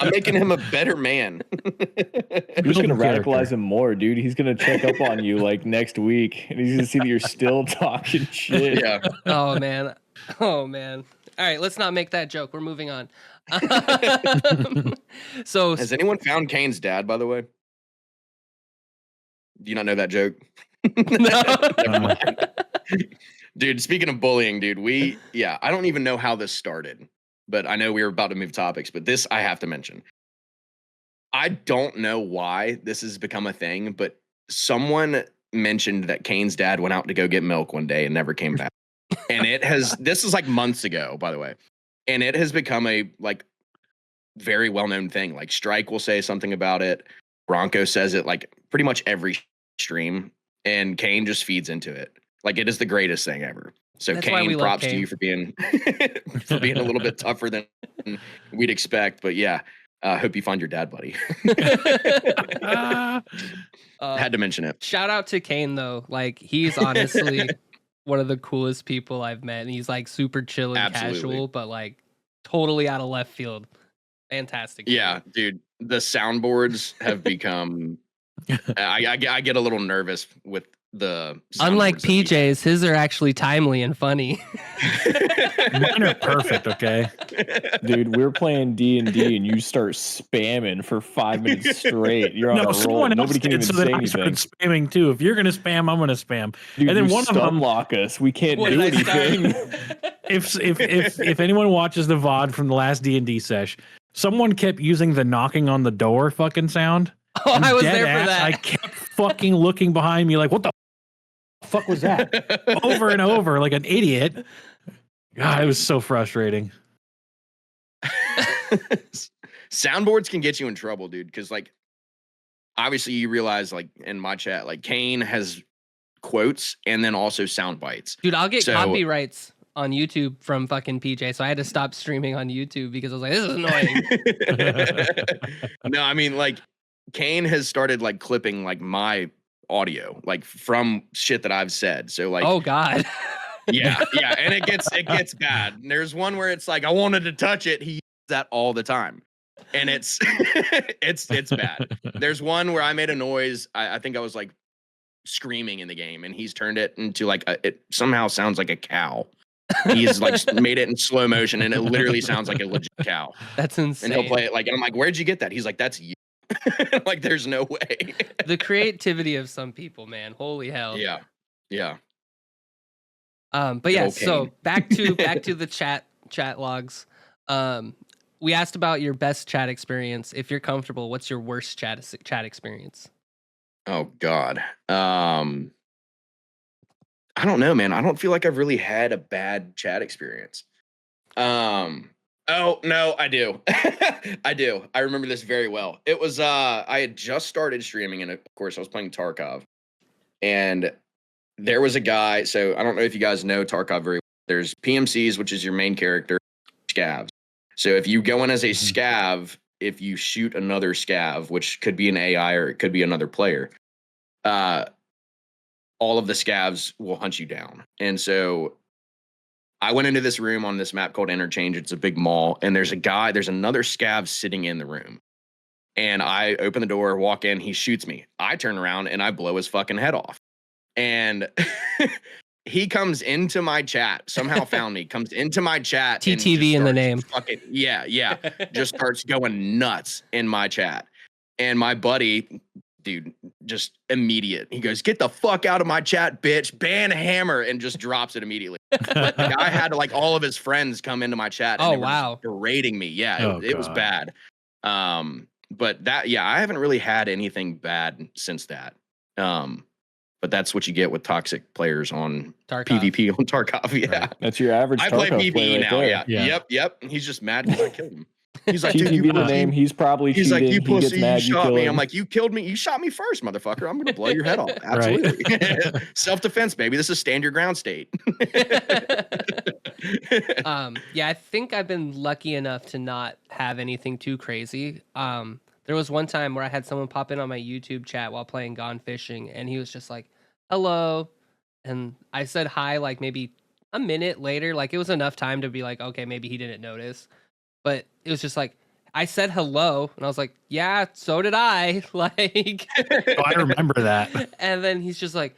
I'm making him a better man. You're just gonna radicalize him more, dude. He's gonna check up on you like next week, and he's gonna see that you're still talking shit. Yeah. Oh man. All right, let's not make that joke. We're moving on. So, has anyone found Kane's dad? By the way, do you not know that joke? No. Dude, speaking of bullying, dude, I don't even know how this started, but I know we were about to move topics, but this I have to mention. I don't know why this has become a thing, but someone mentioned that Kane's dad went out to go get milk one day and never came back. And this is like months ago, by the way. And it has become a like very well-known thing. Like Strike will say something about it. Bronco says it like pretty much every stream. And Kane just feeds into it. Like it is the greatest thing ever. So That's why we Kane, love props Kane. to you for being a little bit tougher than we'd expect. But yeah, hope you find your dad, buddy. Had to mention it. Shout out to Kane though. Like he's honestly one of the coolest people I've met. And he's like super chill and casual, but like totally out of left field. Fantastic. Yeah, dude. The soundboards have become I get a little nervous with the unlike soundboards PJ's, his are actually timely and funny. Mine are perfect, okay? Dude, we're playing D&D and you start spamming for 5 minutes straight. You're on a roll. Someone else Nobody can did, even so then say I anything. started spamming too. If you're gonna spam, I'm gonna spam. Dude, and then you one of them, lock us. We can't What do did I start? anything. if anyone watches the VOD from the last D&D sesh, someone kept using the knocking on the door fucking sound. Oh, I was there for Ass, that. I kept fucking looking behind me like, what the fuck was that? Over and over like an idiot. God, it was so frustrating. Soundboards can get you in trouble, dude, because like obviously you realize like in my chat, like Kane has quotes and then also sound bites. Dude, I'll get copyrights on YouTube from fucking PJ, so I had to stop streaming on YouTube because I was like, this is annoying. No, I mean like Kane has started like clipping like my audio like from shit that I've said. So like, oh god. yeah, and it gets bad. And there's one where it's like I wanted to touch it. He uses that all the time, and it's it's bad. There's one where I made a noise. I think I was like screaming in the game, and he's turned it into like it somehow sounds like a cow. He's like made it in slow motion, and it literally sounds like a legit cow. That's insane. And he'll play it like, and I'm like, where'd you get that? He's like, that's you. Like, there's no way. The creativity of some people, man. Holy hell. Yeah. But yeah, so back to the chat logs. We asked about your best chat experience. If you're comfortable, what's your worst chat experience? Oh God. I don't know, man. I don't feel like I've really had a bad chat experience. Oh no, I do. I do. I remember this very well. It was I had just started streaming, and of course I was playing Tarkov. And there was a guy, so I don't know if you guys know Tarkov very well. There's PMCs, which is your main character, scavs. So if you go in as a scav, if you shoot another scav, which could be an AI or it could be another player, all of the scavs will hunt you down. And so I went into this room on this map called Interchange. It's a big mall, and there's another scav sitting in the room. And I open the door, walk in, he shoots me. I turn around and I blow his fucking head off. And he comes into my chat, somehow found me, comes into my chat. TTV in the name. Fucking, yeah. Just starts going nuts in my chat. And my buddy, dude, just immediate. He goes, "Get the fuck out of my chat, bitch. Ban hammer," and just drops it immediately. The guy had to, like, all of his friends come into my chat. And oh, they were wow. just berating me. Yeah, it was bad. But that, yeah, I haven't really had anything bad since that. But that's what you get with toxic players on Tarkov. PvP on Tarkov. Yeah, right. That's your average. I play PvP PvE now. Right Yeah. Yep. He's just mad because I killed him. He's like, dude, you name. He's probably. He's cheating. like, you pussy, you shot me. Him. I'm like, you killed me. You shot me first, motherfucker. I'm gonna blow your head off. Absolutely. Right. Self-defense, baby. This is stand your ground state. Yeah, I think I've been lucky enough to not have anything too crazy. There was one time where I had someone pop in on my YouTube chat while playing Gone Fishing, and he was just like, "Hello," and I said hi like maybe a minute later. Like, it was enough time to be like, okay, maybe he didn't notice. But it was just like, I said hello, and I was like, yeah, so did I. Like, oh, I remember that. And then he's just like,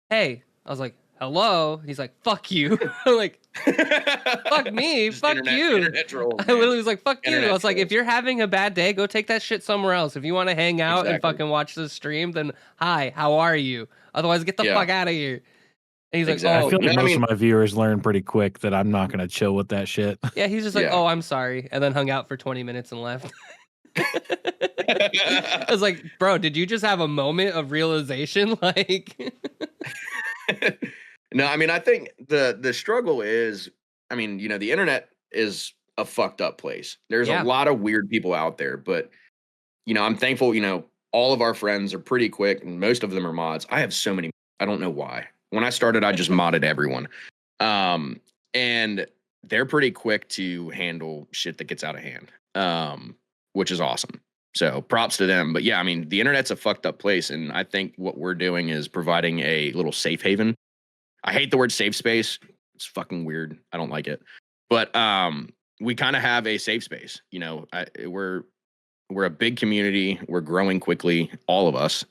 hey. I was like, hello. He's like, fuck you. I'm like, fuck me, just fuck you. Troll, I literally was like, fuck you. I was like, if you're having a bad day, go take that shit somewhere else. If you want to hang out and fucking watch the stream, then hi, how are you? Otherwise, get the fuck out of here. And he's like, oh. I feel like most of my viewers learn pretty quick that I'm not going to chill with that shit. Yeah, he's just like, oh, I'm sorry. And then hung out for 20 minutes and left. I was like, bro, did you just have a moment of realization? Like, no, I mean, I think the struggle is, I mean, you know, the internet is a fucked up place. There's a lot of weird people out there, but, you know, I'm thankful, you know, all of our friends are pretty quick and most of them are mods. I have so many, I don't know why. When I started, I just modded everyone. And they're pretty quick to handle shit that gets out of hand, which is awesome. So props to them. But yeah, I mean, the internet's a fucked up place. And I think what we're doing is providing a little safe haven. I hate the word safe space. It's fucking weird. I don't like it. But we kind of have a safe space. You know, we're a big community. We're growing quickly, all of us.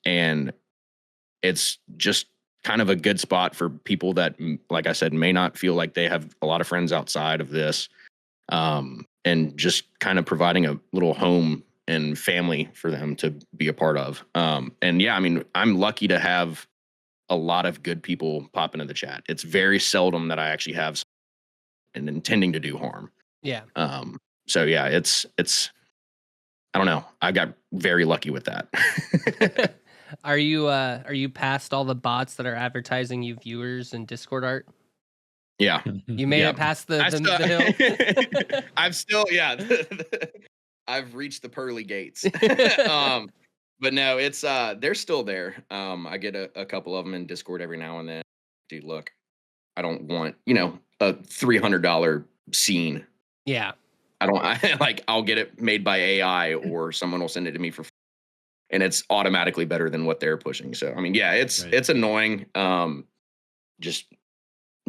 And it's just kind of a good spot for people that, like I said, may not feel like they have a lot of friends outside of this, and just kind of providing a little home and family for them to be a part of. And yeah, I mean, I'm lucky to have a lot of good people pop into the chat. It's very seldom that I actually have and intending to do harm. Yeah. So yeah, it's I don't know. I got very lucky with that. Are you past all the bots that are advertising you viewers and Discord art? Yeah. You made it past the hill. I'm still, yeah. I've reached the pearly gates. But no, it's they're still there. I get a couple of them in Discord every now and then. Dude, look, I don't want, a $300 scene. Yeah. I'll get it made by AI or someone will send it to me for free, and it's automatically better than what they're pushing. So I mean, yeah, it's annoying. Just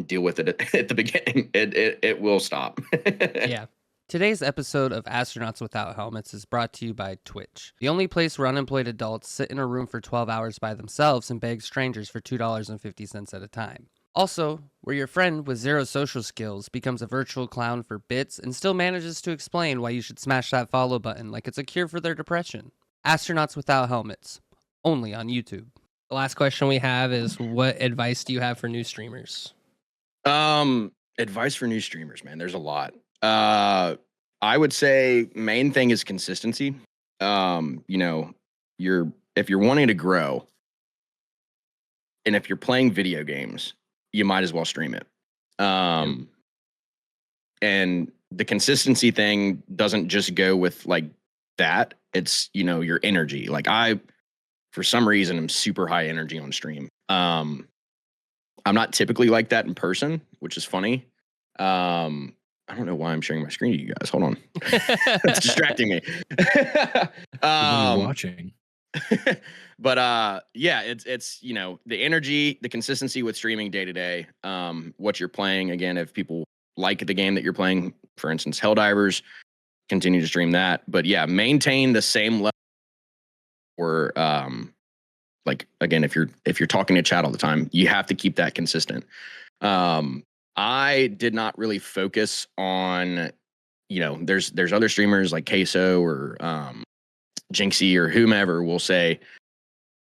deal with it at the beginning. It will stop. Yeah. Today's episode of Astronauts Without Helmets is brought to you by Twitch, the only place where unemployed adults sit in a room for 12 hours by themselves and beg strangers for $2.50 at a time. Also, where your friend with zero social skills becomes a virtual clown for bits and still manages to explain why you should smash that follow button like it's a cure for their depression. Astronauts Without Helmets, only on YouTube. The last question we have is, what advice do you have for new streamers? Advice for new streamers, man. There's a lot. I would say main thing is consistency. If you're wanting to grow and if you're playing video games, you might as well stream it. And the consistency thing doesn't just go with like that. It's, your energy. Like for some reason, I'm super high energy on stream. I'm not typically like that in person, which is funny. I don't know why I'm sharing my screen to you guys. Hold on. It's distracting me. Watching. But yeah, it's the energy, the consistency with streaming day to day, what you're playing. Again, if people like the game that you're playing, for instance, Helldivers, continue to stream that. But yeah, maintain the same level. Or again, if you're talking to chat all the time, you have to keep that consistent. I did not really focus on, there's other streamers like Queso or Jinxie or whomever will say,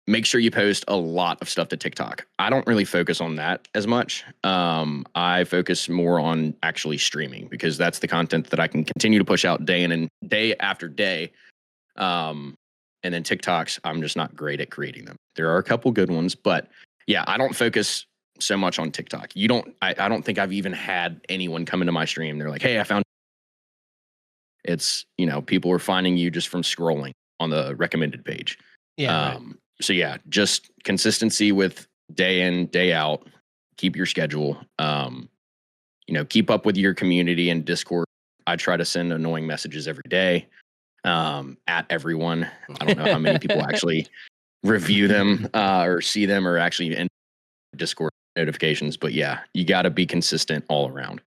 make sure you post a lot of stuff to TikTok. I don't really focus on that as much. I focus more on actually streaming because that's the content that I can continue to push out day in and day after day. And then TikToks, I'm just not great at creating them. There are a couple good ones, but yeah, I don't focus so much on TikTok. I don't think I've even had anyone come into my stream. They're like, hey, I found it's, people are finding you just from scrolling on the recommended page. Yeah. So yeah, just consistency with day in, day out, keep your schedule, keep up with your community and Discord. I try to send annoying messages every day, at everyone. I don't know how many people actually review them, or see them or actually in Discord notifications, but yeah, you got to be consistent all around.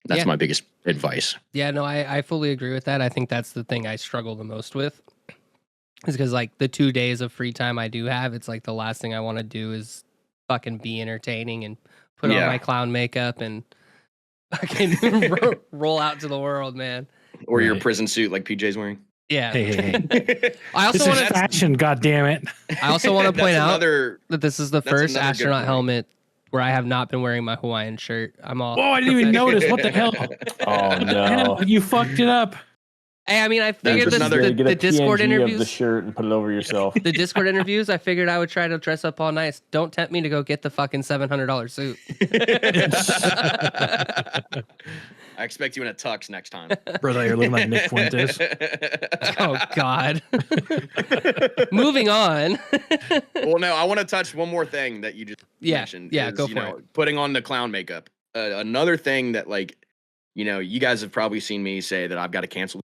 That's my biggest advice. Yeah, no, I fully agree with that. I think that's the thing I struggle the most with, is because like the 2 days of free time I do have, it's like the last thing I want to do is fucking be entertaining and put on my clown makeup and fucking roll out to the world, man. Or your prison suit like PJ's wearing. Yeah. Hey. I also want to fashion. God damn it! I also want to point out that this is the first astronaut helmet where I have not been wearing my Hawaiian shirt. I'm all. Oh, I didn't even notice. What the hell? Oh no! You fucked it up. Hey, I mean, I figured the Discord interviews. Of the shirt and put it over yourself. The Discord interviews, I figured I would try to dress up all nice. Don't tempt me to go get the fucking $700 suit. I expect you in a tux next time. Brother, you're looking like Nick Fuentes. Oh, God. Moving on. Well, no, I want to touch one more thing that you just mentioned. Yeah, go for it. Putting on the clown makeup. Another thing that, you guys have probably seen me say that I've got to cancel.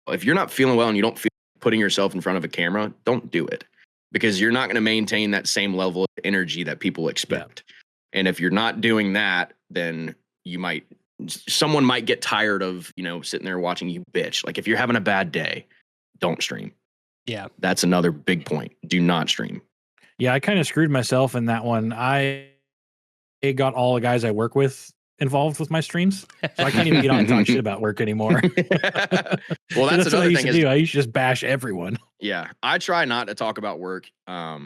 If you're not feeling well and you don't feel putting yourself in front of a camera, don't do it. Because you're not going to maintain that same level of energy that people expect. Yeah. And if you're not doing that, then someone might get tired of, sitting there watching you bitch. Like if you're having a bad day, don't stream. Yeah. That's another big point. Do not stream. Yeah, I kind of screwed myself in that one. I got all the guys I work with involved with my streams, so I can't even get on and talk shit about work anymore. Well, that's what I used to do. I used to just bash everyone. Yeah, I try not to talk about work. I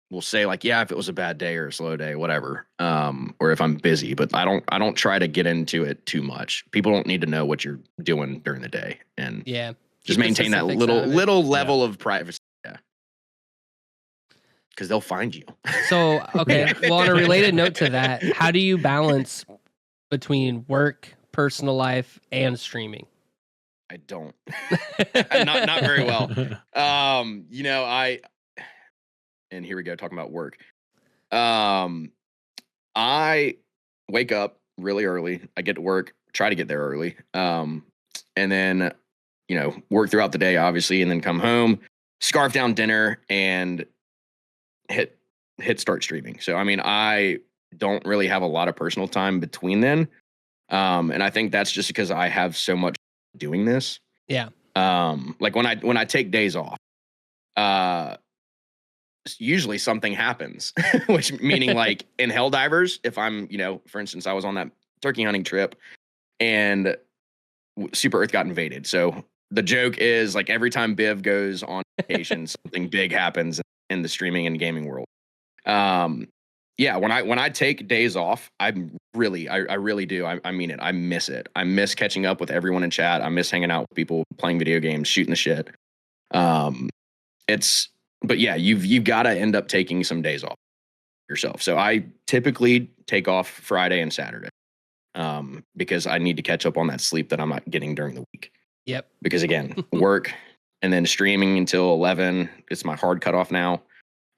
will say like, yeah, if it was a bad day or a slow day, whatever, or if I'm busy, but I don't try to get into it too much. People don't need to know what you're doing during the day, and just maintain that little level of privacy. Yeah, because they'll find you. So okay, well, on a related note to that, how do you balance between work, personal life, and streaming? I don't. not very well. You know, and here we go talking about work. I wake up really early. I get to work, try to get there early. And then, you know, work throughout the day, obviously, and then come home, scarf down dinner, and hit start streaming. So I mean, I don't really have a lot of personal time between then. And I think that's just because I have so much doing this. Yeah. Like when I take days off, usually something happens, which meaning like in Helldivers, if I'm, you know, for instance, I was on that turkey hunting trip and Super Earth got invaded. So the joke is like every time Biv goes on vacation, something big happens in the streaming and gaming world. Yeah, when I take days off, I really do. I mean it. I miss it. I miss catching up with everyone in chat. I miss hanging out with people, playing video games, shooting the shit. But yeah, you've got to end up taking some days off yourself. So I typically take off Friday and Saturday, because I need to catch up on that sleep that I'm not getting during the week. Yep. Because again, work and then streaming until 11. It's my hard cutoff now.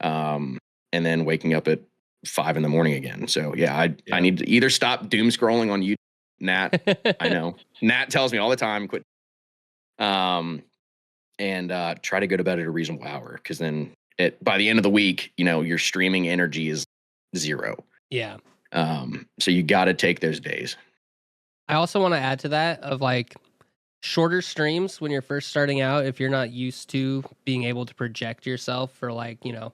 And then waking up at 5 a.m. again. So yeah, I need to either stop doom scrolling on YouTube. Nat, I know. Nat tells me all the time, quit. And try to go to bed at a reasonable hour, because then by the end of the week, you know, your streaming energy is 0. Yeah. So you got to take those days. I also want to add to that of like shorter streams when you're first starting out. If you're not used to being able to project yourself for like, you know,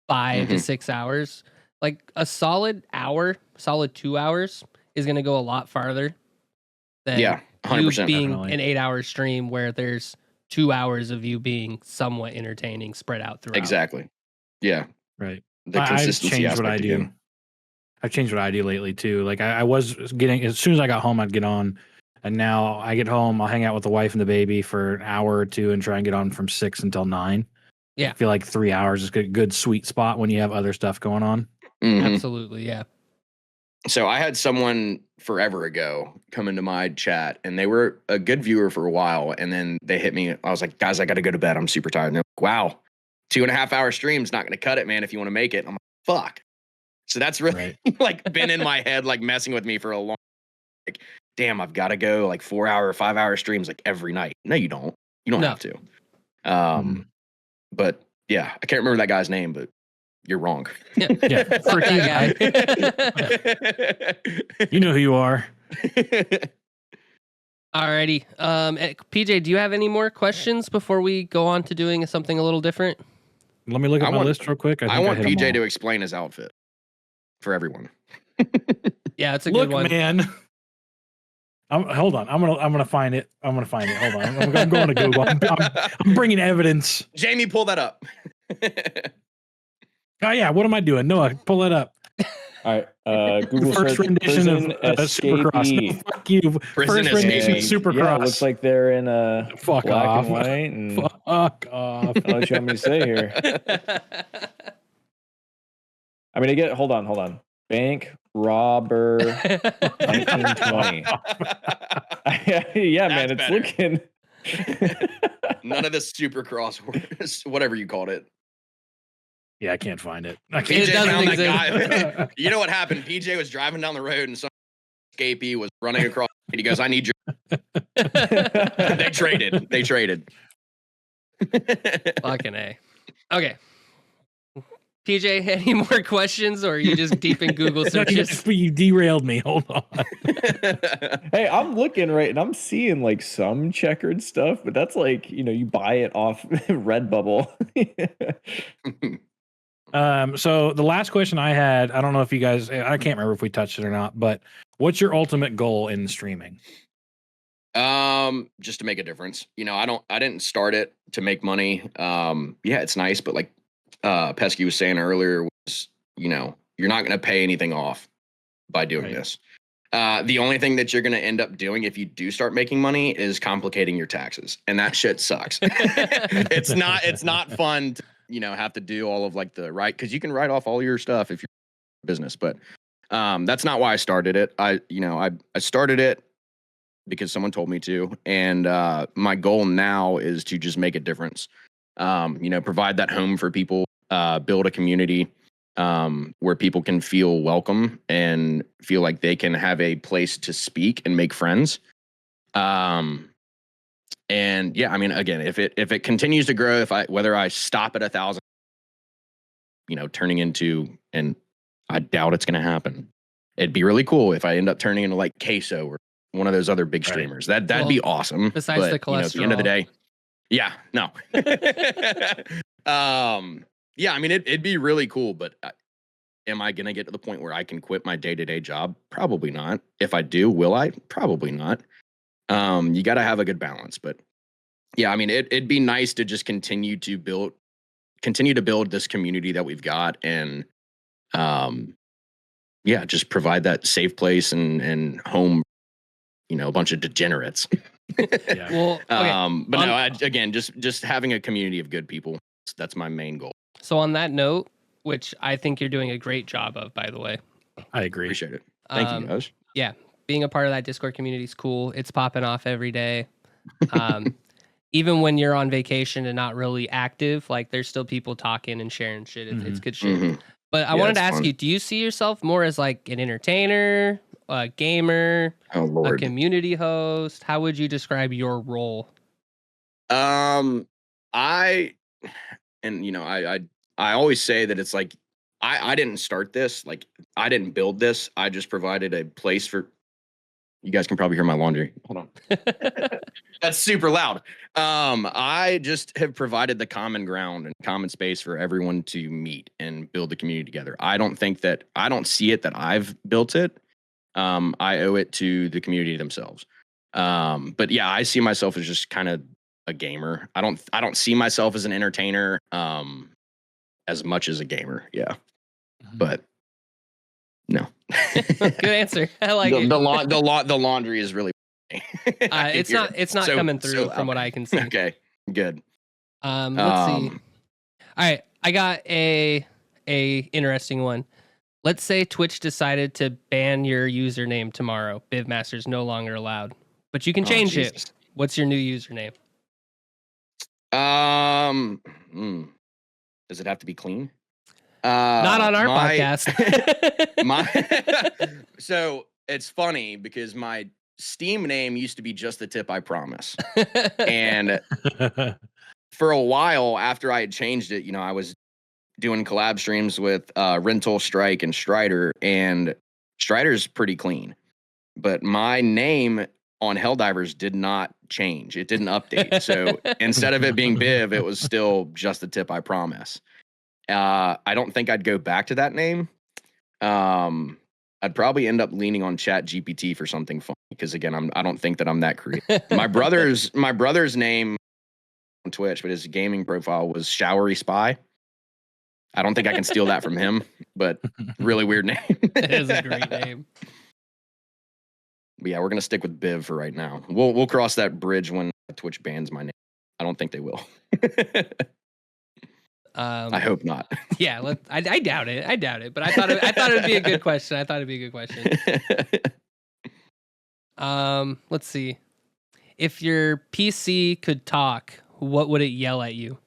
5 to 6 hours, like a solid 2 hours is going to go a lot farther than 100%, you being definitely. an 8-hour stream where there's 2 hours of you being somewhat entertaining spread out throughout. Exactly. Yeah. Right. The consistency I've changed what I do. I've changed what I do lately too. Like I was getting, as soon as I got home, I'd get on. And now I get home, I'll hang out with the wife and the baby for an hour or two and try and get on from 6 until 9. Yeah. I feel like 3 hours is a good sweet spot when you have other stuff going on. Mm-hmm. Absolutely. Yeah. So I had someone forever ago come into my chat, and they were a good viewer for a while, and then they hit me. I was like, guys, I got to go to bed. I'm super tired. And they're like, wow, 2.5 hour stream's not going to cut it, man. If you want to make it. I'm like, fuck. So that's really like been in my head, like messing with me for a long, like, damn, I've got to go like 4 hour, 5 hour streams like every night. No, you don't. You don't have to. But yeah, I can't remember that guy's name, but you're wrong. Yeah. Fuck that guy. You know who you are. Alrighty. PJ, do you have any more questions before we go on to doing something a little different? Let me look at my list real quick. I want PJ to explain his outfit for everyone. Yeah, it's a good one. Look, man. Hold on. I'm gonna find it. Hold on. I'm going to Google. I'm bringing evidence. Jamie, pull that up. Oh yeah. What am I doing? Noah, pull that up. All right. Google first search rendition of Supercross. No, fuck you. First rendition of Supercross. Yeah, it looks like they're in fuck black off. and white. And fuck off. I don't know what you want me to say here. I mean, hold on. Bank robber 1920. Yeah, man, it's better. looking. None of the Supercross, whatever you called it. Yeah, I can't find it. PJ found that guy. You know what happened? PJ was driving down the road and some escapee was running across. And he goes, "I need your." They traded. Fucking A. Okay. PJ, any more questions, or are you just deep in Google searches? You derailed me. Hold on. Hey, I'm looking right, and I'm seeing like some checkered stuff, but that's like, you know, you buy it off Redbubble. So the last question I had, I don't know if you guys, I can't remember if we touched it or not, but what's your ultimate goal in streaming? Just to make a difference. You know, I didn't start it to make money. Yeah, it's nice, but like Pesky was saying earlier was, you know, you're not going to pay anything off by doing this. The only thing that you're going to end up doing if you do start making money is complicating your taxes, and that shit sucks. It's not fun to, you know, have to do all of like the because you can write off all your stuff if you're a business, but that's not why I started it. I started it because someone told me to, and my goal now is to just make a difference. You know, provide that home for people, build a community where people can feel welcome and feel like they can have a place to speak and make friends. And yeah, I mean, again, if it continues to grow, whether I stop at 1,000, you know, turning into, and I doubt it's going to happen. It'd be really cool if I end up turning into like Queso or one of those other big streamers. That'd be awesome. Besides the cholesterol, you know, at the end of the day, yeah, no. Yeah, I mean, it'd be really cool, but am I going to get to the point where I can quit my day-to-day job? Probably not. If I do, will I? Probably not. You got to have a good balance, but yeah, I mean, it'd be nice to just continue to build this community that we've got, and yeah, just provide that safe place and home, you know, a bunch of degenerates. Yeah. Well, okay. But no, again, just having a community of good people. That's my main goal. So on that note, which I think you're doing a great job of, by the way. I agree. Appreciate it. Thank you, guys. Yeah, being a part of that Discord community is cool. It's popping off every day. Even when you're on vacation and not really active, like there's still people talking and sharing shit. It's good shit. Mm-hmm. But I wanted to ask you, do you see yourself more as like an entertainer, a gamer, a community host? How would you describe your role? I always say that it's like, I didn't start this. Like, I didn't build this. I just provided a place for, you guys can probably hear my laundry. Hold on. That's super loud. I just have provided the common ground and common space for everyone to meet and build the community together. I don't see it that I've built it. I owe it to the community themselves. But yeah, I see myself as just kind of a gamer. I don't see myself as an entertainer as much as a gamer. Yeah. But no. Good answer. I like it. The laundry is really it's not coming through from what I can see. Okay. Good. Let's see. All right, I got a interesting one. Let's say Twitch decided to ban your username tomorrow. Bivmaster's no longer allowed, but you can change it. What's your new username? Does it have to be clean? Not on our podcast. So it's funny because my Steam name used to be Just the Tip I Promise. And for a while after I had changed it, you know, I was doing collab streams with Rental, Strike, and Strider, and Strider's pretty clean. But my name on Helldivers did not change. It didn't update. So instead of it being Biv, it was still Just the Tip I Promise. I don't think I'd go back to that name. I'd probably end up leaning on Chat GPT for something fun because again, I don't think that I'm that creative. My brother's name on Twitch, but his gaming profile was Showery Spy. I don't think I can steal that from him, but really weird name. It is a great name. But yeah, we're gonna stick with Biv for right now. We'll cross that bridge when Twitch bans my name. I don't think they will. I hope not. Yeah, I doubt it. I doubt it. But I thought it'd be a good question. Let's see. If your PC could talk, what would it yell at you?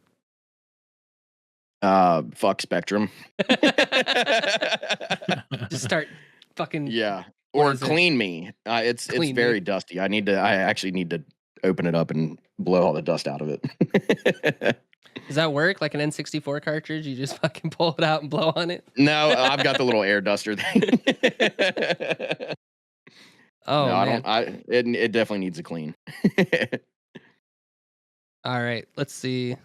Fuck Spectrum. Just start fucking. Yeah. Or clean me. It's very dusty. I actually need to open it up and blow all the dust out of it. Does that work? Like an N64 cartridge? You just fucking pull it out and blow on it? No, I've got the little air duster thing. Oh, no, man. It definitely needs a clean. All right, let's see.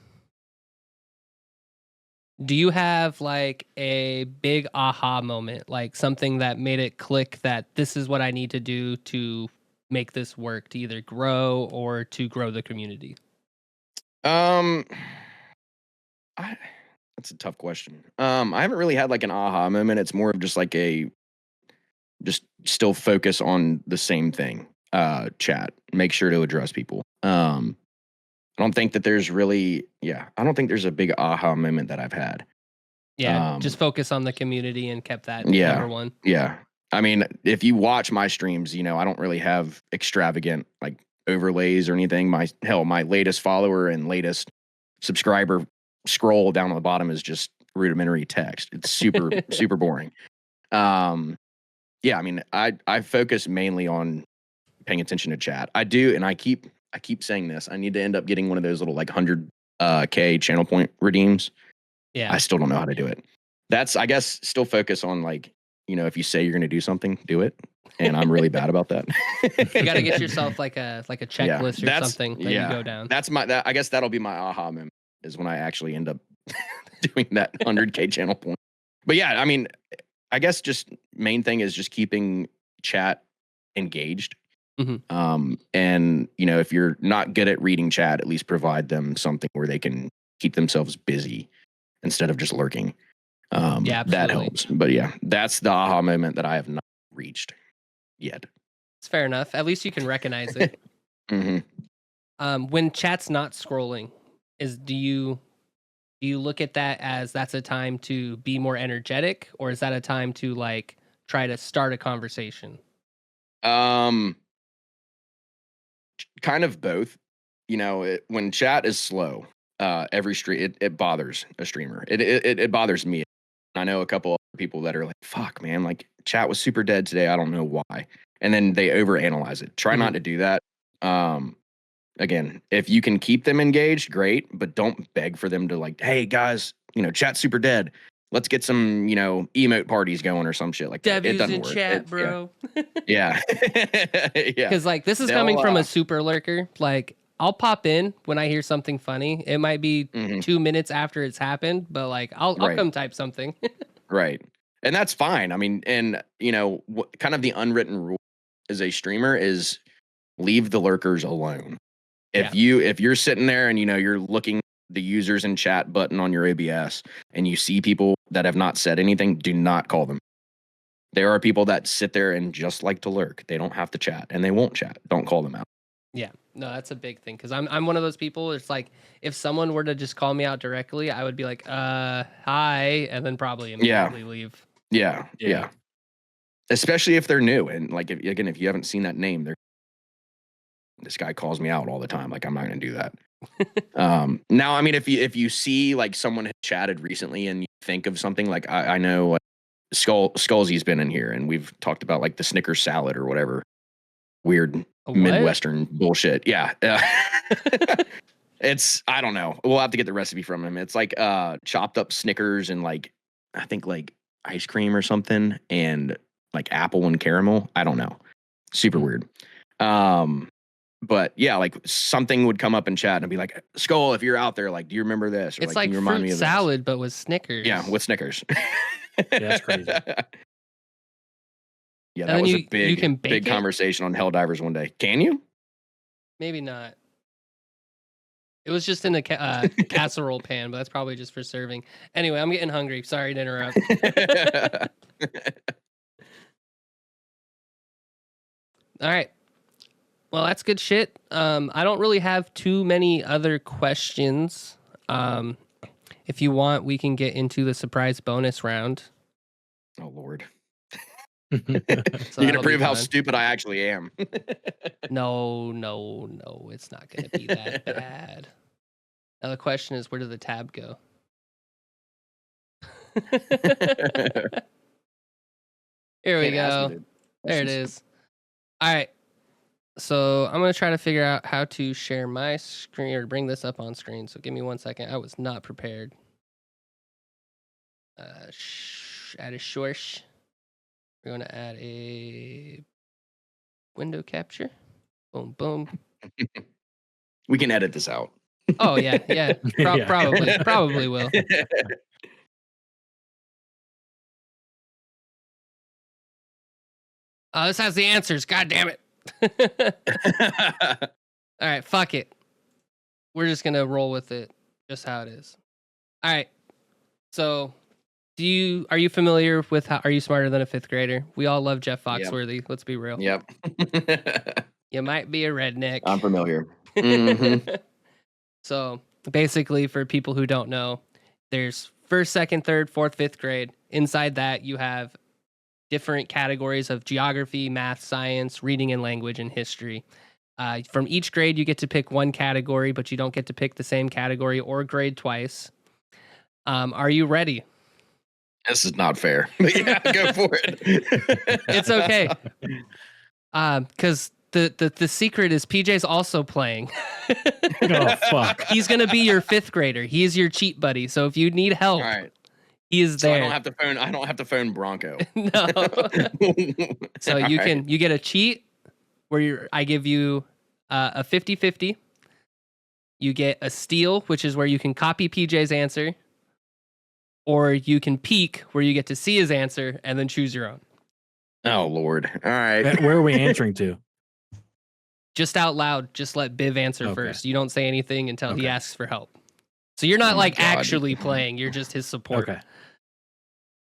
Do you have like a big aha moment, like something that made it click that this is what I need to do to make this work, to either grow or to grow the community? That's a tough question. I haven't really had like an aha moment. It's more of just like just still focus on the same thing. Chat. Make sure to address people. I don't think that there's really, I don't think there's a big aha moment that I've had. Yeah, just focus on the community and kept that Yeah. number one. Yeah. I mean, if you watch my streams, I don't really have extravagant like overlays or anything. My latest follower and latest subscriber scroll down on the bottom is just rudimentary text. It's super, super boring. Yeah, I mean, I focus mainly on paying attention to chat. I do, and I keep saying this. I need to end up getting one of those little like 100K channel point redeems. Yeah. I still don't know how to do it. That's, I guess, still focus on like, if you say you're going to do something, do it. And I'm really bad about that. You got to get yourself like a checklist or something that you go down. That's I guess that'll be my aha moment is when I actually end up doing that 100K channel point. But yeah, I mean, I guess just main thing is just keeping chat engaged. Mm-hmm. And if you're not good at reading chat, at least provide them something where they can keep themselves busy instead of just lurking. Yeah, that helps. But yeah, that's the aha moment that I have not reached yet. It's fair enough. At least you can recognize it. Mm-hmm. When chat's not scrolling, do you look at that as that's a time to be more energetic, or is that a time to like try to start a conversation? Kind of both. When chat is slow, every stream it bothers a streamer. It bothers me. I know a couple of people that are like, "Fuck, man! Like chat was super dead today. I don't know why." And then they overanalyze it. Try not to do that. Again, if you can keep them engaged, great. But don't beg for them to like, "Hey guys, chat's super dead. Let's get some, emote parties going or some shit like that." It doesn't work. Chat, bro. Yeah. Yeah. Because like this is coming from a super lurker. Like I'll pop in when I hear something funny. It might be 2 minutes after it's happened, but like I'll come type something. Right. And that's fine. I mean, and kind of the unwritten rule as a streamer is leave the lurkers alone. If you're sitting there and you're looking the users in chat button on your OBS and you see people that have not said anything, do not call them. There are people that sit there and just like to lurk. They don't have to chat and they won't chat. Don't call them out. Yeah, no, that's a big thing because I'm one of those people. It's like if someone were to just call me out directly, I would be like, hi, and then probably immediately leave. Yeah. Especially if they're new and like if you haven't seen that name, this guy calls me out all the time. Like I'm not going to do that. Now, I mean, if you see like someone had chatted recently and you think of something like I know like, Skullsy's been in here and we've talked about like the Snickers salad or whatever weird Midwestern bullshit. Yeah. It's, I don't know. We'll have to get the recipe from him. It's like chopped up Snickers and like, I think like ice cream or something and like apple and caramel. I don't know. Super weird. But yeah, like something would come up in chat and be like, Skull, if you're out there, like, do you remember this? Or, it's like fruit salad, but with Snickers. Yeah, with Snickers. Yeah, that's crazy. Yeah, that was a big conversation on Helldivers one day. Can you? Maybe not. It was just in a casserole pan, but that's probably just for serving. Anyway, I'm getting hungry. Sorry to interrupt. All right. Well, that's good shit. I don't really have too many other questions. If you want, we can get into the surprise bonus round. Oh, Lord. So you're gonna prove how stupid I actually am. No, it's not gonna be that bad. Now the question is, where did the tab go? Here we go. There it is. All right. So I'm gonna try to figure out how to share my screen or bring this up on screen. So give me 1 second. I was not prepared. Add a source. We're going to add a window capture. Boom, boom. We can edit this out. Oh, yeah. Probably will. This has the answers. God damn it. All right, fuck it. We're just going to roll with it just how it is. All right. So, are you familiar with Are You Smarter Than a Fifth Grader? We all love Jeff Foxworthy. Yep. Let's be real. Yep. You might be a redneck. I'm familiar. Mm-hmm. So basically, for people who don't know, there's first, second, third, fourth, fifth grade. Inside that, you have different categories of geography, math, science, reading and language, and history. From each grade, you get to pick one category, but you don't get to pick the same category or grade twice. Are you ready? This is not fair. Yeah, go for it. It's okay. Because the secret is PJ's also playing. Oh, fuck. He's going to be your fifth grader. He is your cheat buddy. So if you need help, all right, he is there. I don't have to phone Bronco. No. So you get a cheat where I give you a 50-50. You get a steal, which is where you can copy PJ's answer. Or you can peek, where you get to see his answer and then choose your own. Oh, Lord. All right. Where are we answering to? Just out loud. Just let Biv answer first. You don't say anything until he asks for help. So you're not actually playing. You're just his support. Okay.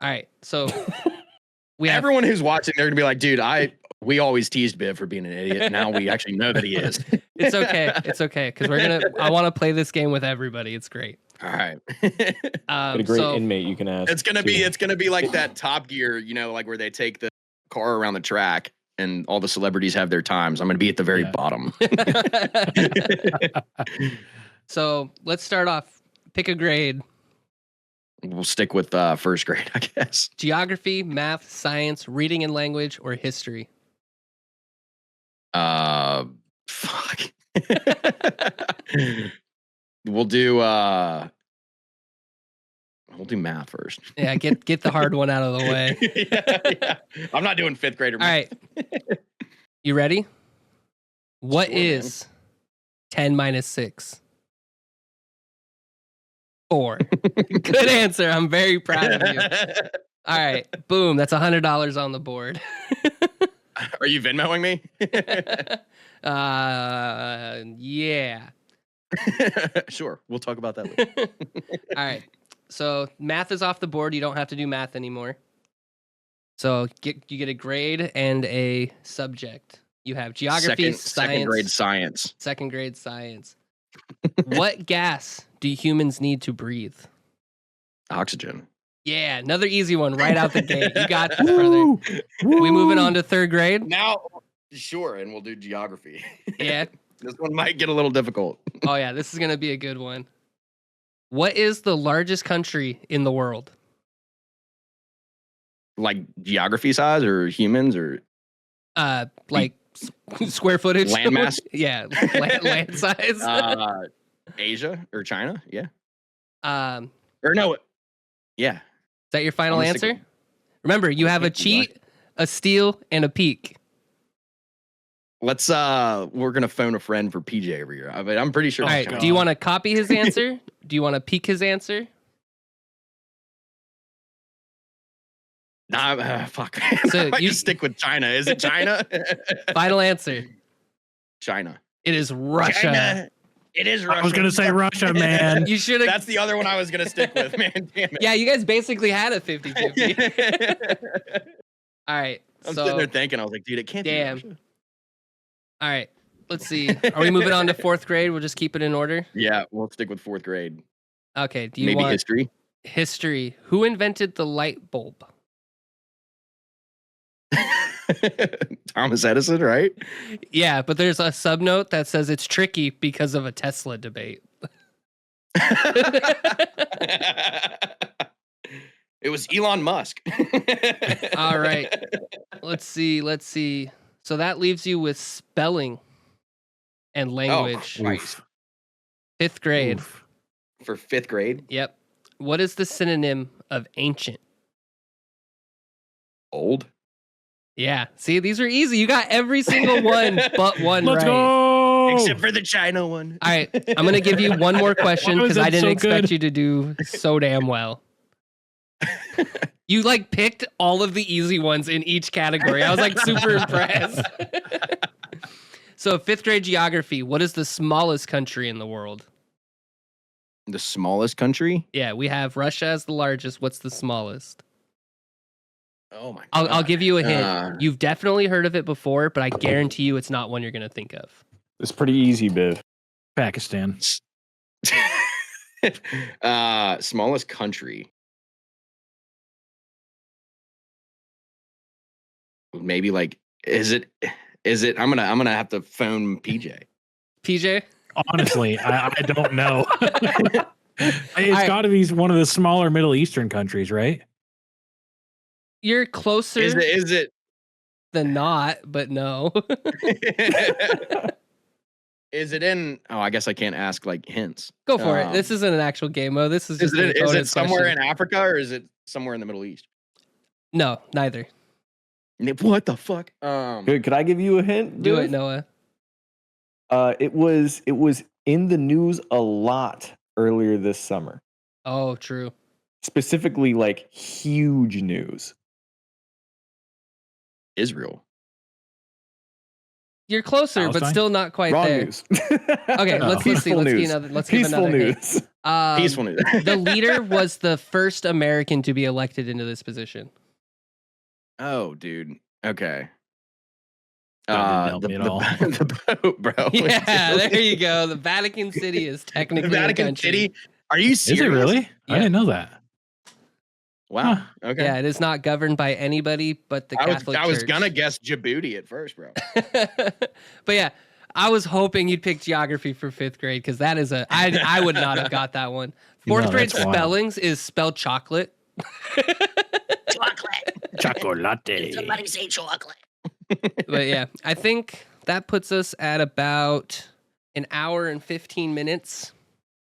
All right. So everyone who's watching, they're going to be like, dude, we always teased Biv for being an idiot. Now we actually know that he is. It's okay. It's okay. Because I want to play this game with everybody. It's great. All right. A great inmate you can ask. It's gonna be like that Top Gear, like where they take the car around the track and all the celebrities have their times. I'm gonna be at the very bottom. So let's start off. Pick a grade. We'll stick with first grade, I guess. Geography, math, science, reading and language, or history. Fuck. We'll do math first. Yeah, get the hard one out of the way. Yeah. I'm not doing fifth grader math. All right. You ready? What is 10 minus 6? 4. Good answer. I'm very proud of you. All right. Boom. That's $100 on the board. Are you Venmoing me? Yeah. Sure. We'll talk about that later. All right. So math is off the board. You don't have to do math anymore. So you get a grade and a subject. You have geography, second grade science. Second grade science. What gas do humans need to breathe? Oxygen. Yeah, another easy one right out the gate. You got this, brother. We moving on to third grade? Now, sure, and we'll do geography. Yeah. This one might get a little difficult. Oh, yeah, this is going to be a good one. What is the largest country in the world? Like geography size or humans or? Like square footage? Landmass? Yeah, land size. Asia or China? Yeah. Or no. Yeah. Is that your final answer? Remember, you have a cheat, a steal, and a peek. Let's we're gonna phone a friend for PJ over here. I mean, I'm pretty sure. All right. Do you want to copy his answer? Do you want to peek his answer? Nah, fuck. So you just stick with China. Is it China? Final answer. China. It is Russia. China. It is Russia. I was gonna say Russia, man. You should have. That's the other one I was gonna stick with, man. Damn it. Yeah, you guys basically had a 50-50. All right. I'm sitting there thinking, I was like, dude, it can't be Russia. All right. Let's see. Are we moving on to fourth grade? We'll just keep it in order. Yeah, we'll stick with fourth grade. Okay. Do you maybe want history? History. Who invented the light bulb? Thomas Edison, right? Yeah, but there's a subnote that says it's tricky because of a Tesla debate. It was Elon Musk. All right. Let's see. So that leaves you with spelling and language. Oh, Christ. Fifth grade. Oof. For fifth grade? Yep. What is the synonym of ancient? Old? Yeah. See, these are easy. You got every single one but one Let's right. go. Except for the China one. All right. I'm going to give you one more question because I didn't expect you to do so damn well. You picked all of the easy ones in each category. I was super impressed. So fifth grade geography. What is the smallest country in the world? The smallest country? Yeah, we have Russia as the largest. What's the smallest? Oh my God. I'll give you a hint. You've definitely heard of it before, but I guarantee you it's not one you're going to think of. It's pretty easy, Biv. Pakistan. Smallest country. Maybe like is it I'm gonna have to phone PJ. PJ? Honestly, I don't know. It's got to be one of the smaller Middle Eastern countries, right? You're closer Is it than not, but no. Is it in? Oh, I guess I can't ask like hints. Go for it. This isn't an actual game mode. This is just is it somewhere in Africa or is it somewhere in the Middle East? No, neither. What the fuck? Could I give you a hint? Do Biv? it, Noah. It was in the news a lot earlier this summer. Oh, true. Specifically, like huge news. Israel. You're closer, but Palestine? still not quite Wrong there. news. Okay, No. let's see. Peaceful Let's news. give Peaceful another hint. news. Peaceful news. The leader was the first American to be elected into this position. Oh, dude. Okay. That didn't help me at all. The Pope, bro. Yeah, there you go. The Vatican City is The technically Vatican a country. City. Are you Is serious? it really? Yeah. I didn't know that. Wow. Huh. Okay. Yeah, it is not governed by anybody but the Catholic I was Church. gonna guess Djibouti at first, bro. But yeah, I was hoping you'd pick geography for 5th grade because that is I would not have got that one. 4th grade that's wild. spellings is spelled chocolate. Chocolate. Somebody say chocolate. But yeah, I think that puts us at about an hour and 15 minutes.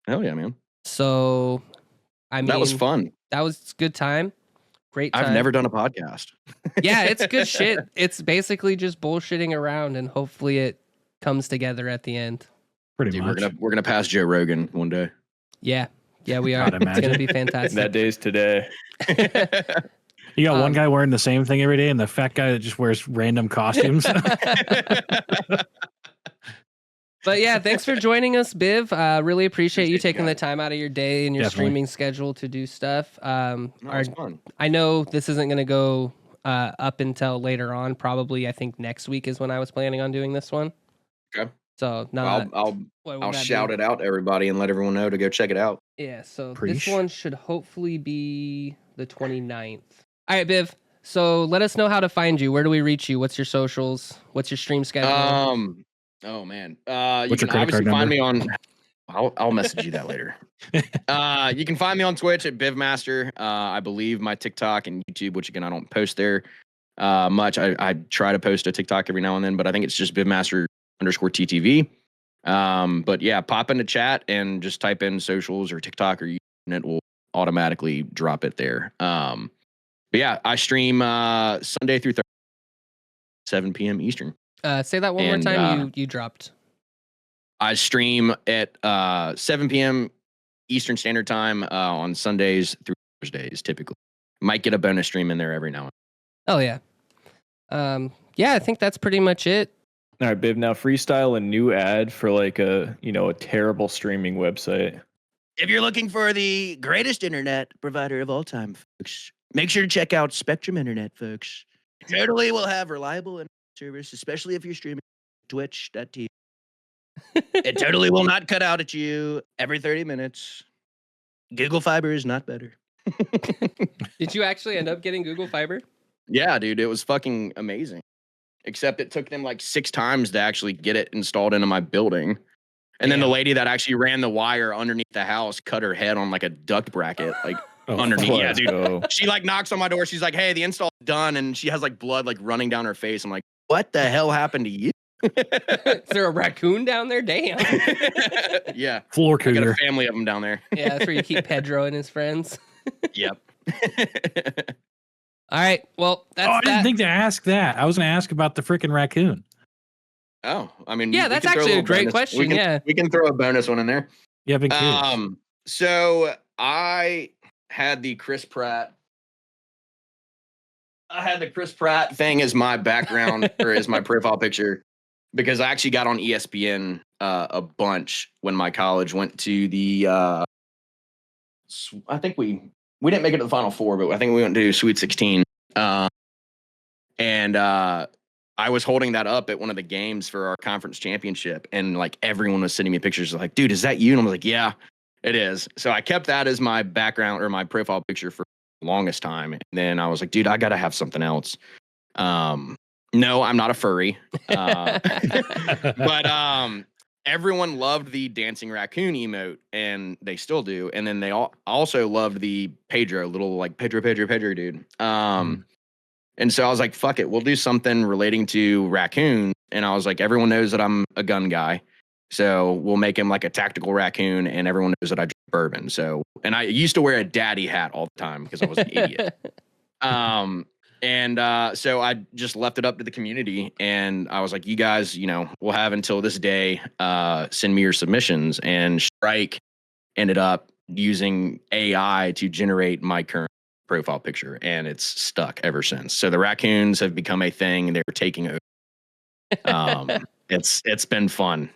Hell yeah, man. So, I mean, That was fun. That was a good time. Great time. I've never done a podcast. Yeah, it's good shit. It's basically just bullshitting around, and hopefully it comes together at the end. Pretty Dude, much. we're gonna pass Joe Rogan one day. Yeah, we are. God, It's imagine. gonna be fantastic. That day's today. You got one guy wearing the same thing every day, and the fat guy that just wears random costumes. But yeah, thanks for joining us, Biv. Really appreciate you Appreciate you taking the guys. time out of your day and your Definitely. streaming schedule to do stuff. No, it's fun. I know this isn't going to go up until later on. Probably, I think next week is when I was planning on doing this one. Okay. So Well, I'll shout it out to everybody and let everyone know to go check it out. Yeah, so this Preach. one should hopefully be the 29th. All right, Biv. So let us know how to find you. Where do we reach you? What's your socials? What's your stream schedule? Oh man. You What's your can credit obviously card find me on. I'll message you that later. You can find me on Twitch at Bivmaster. I believe my TikTok and YouTube, which again I don't post there much. I try to post a TikTok every now and then, but I think it's just Bivmaster_TTV. But yeah, pop into chat and just type in socials or TikTok or YouTube, and it will automatically drop it there. But yeah, I stream Sunday through Thursday, 7 p.m. Eastern. Say that one more and, time. You dropped. I stream at 7 p.m. Eastern Standard Time on Sundays through Thursdays, typically. Might get a bonus stream in there every now and Oh yeah. Yeah, I think that's pretty much it. All right, Biv. Now freestyle a new ad for like a terrible streaming website. If you're looking for the greatest internet provider of all time, folks, make sure to check out Spectrum Internet, folks. Totally will have reliable internet service, especially if you're streaming Twitch.tv. It totally will not cut out at you every 30 minutes. Google Fiber is not better. Did you actually end up getting Google Fiber? Yeah, dude, it was fucking amazing. Except it took them like 6 times to actually get it installed into my building. And then the lady that actually ran the wire underneath the house cut her head on like a duct bracket, like underneath. Yeah, let's dude. go. She like knocks on my door. She's like, "Hey, the install's done," and she has like blood like running down her face. I'm like, "What the hell happened to you?" Is there a raccoon down there? Damn. Yeah, Floor I got a cooler. family of them down there. Yeah, that's where you keep Pedro and his friends. Yep. All right. Well, that's I that. didn't think to ask that. I was going to ask about the freaking raccoon. Oh, I mean, Yeah, we that's can throw actually a little great bonus- question, We can, yeah. we can throw a bonus one in there. Yeah, I've been curious. So I had the Chris Pratt. I had the Chris Pratt thing as my background or as my profile picture because I actually got on ESPN a bunch when my college went to the I think we didn't make it to the Final Four, but I think we went to Sweet 16. And I was holding that up at one of the games for our conference championship, and like everyone was sending me pictures like, dude, is that you? And I was like, yeah, it is. So I kept that as my background or my profile picture for the longest time. And then I was like, dude, I got to have something else. No, I'm not a furry. But everyone loved the dancing raccoon emote, and they still do. And then they also loved the Pedro, little like Pedro dude. And so I was like, fuck it, we'll do something relating to raccoons. And I was like, everyone knows that I'm a gun guy. So we'll make him like a tactical raccoon, and everyone knows that I drink bourbon. So, and I used to wear a daddy hat all the time because I was an idiot. So I just left it up to the community, and I was like, you guys, we'll have until this day, send me your submissions. And Strike ended up using AI to generate my current profile picture, and it's stuck ever since. So the raccoons have become a thing, and they're taking over. It's been fun.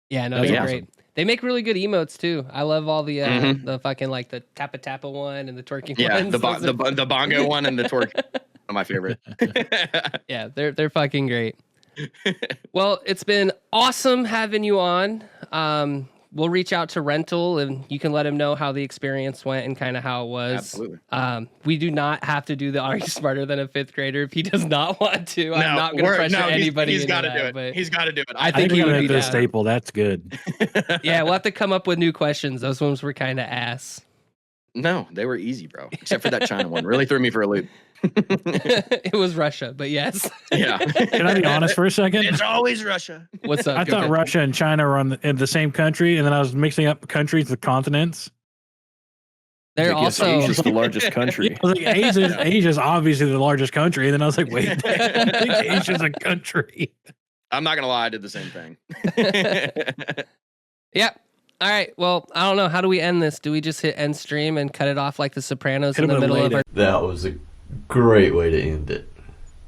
Yeah, no, they're great. They make really good emotes too. I love all the the fucking like the tappa one and the twerking ones. The bongo one and the twerk. One of my favorite. Yeah, they're fucking great. Well, it's been awesome having you on. We'll reach out to Rental, and you can let him know how the experience went and kind of how it was. Absolutely. We do not have to do the Are You Smarter Than a Fifth Grader if he does not want to. I'm not going to pressure anybody. He's got to do it. But he's got to do it. I think he would be the staple. That's good. Yeah, we'll have to come up with new questions. Those ones were kind of ass. No, they were easy, bro. Except for that China one. Really threw me for a loop. It was Russia, but yes. Yeah. Can I be honest for a second? It's always Russia. What's up? I thought Russia and China were in the same country, and then I was mixing up countries with continents. They're also Asia's the largest country. I was like, Asia's obviously the largest country, and then I was like, wait, I think Asia's a country. I'm not gonna lie, I did the same thing. Yeah. All right. Well, I don't know. How do we end this? Do we just hit end stream and cut it off like The Sopranos in the middle of our... That was a great way to end it.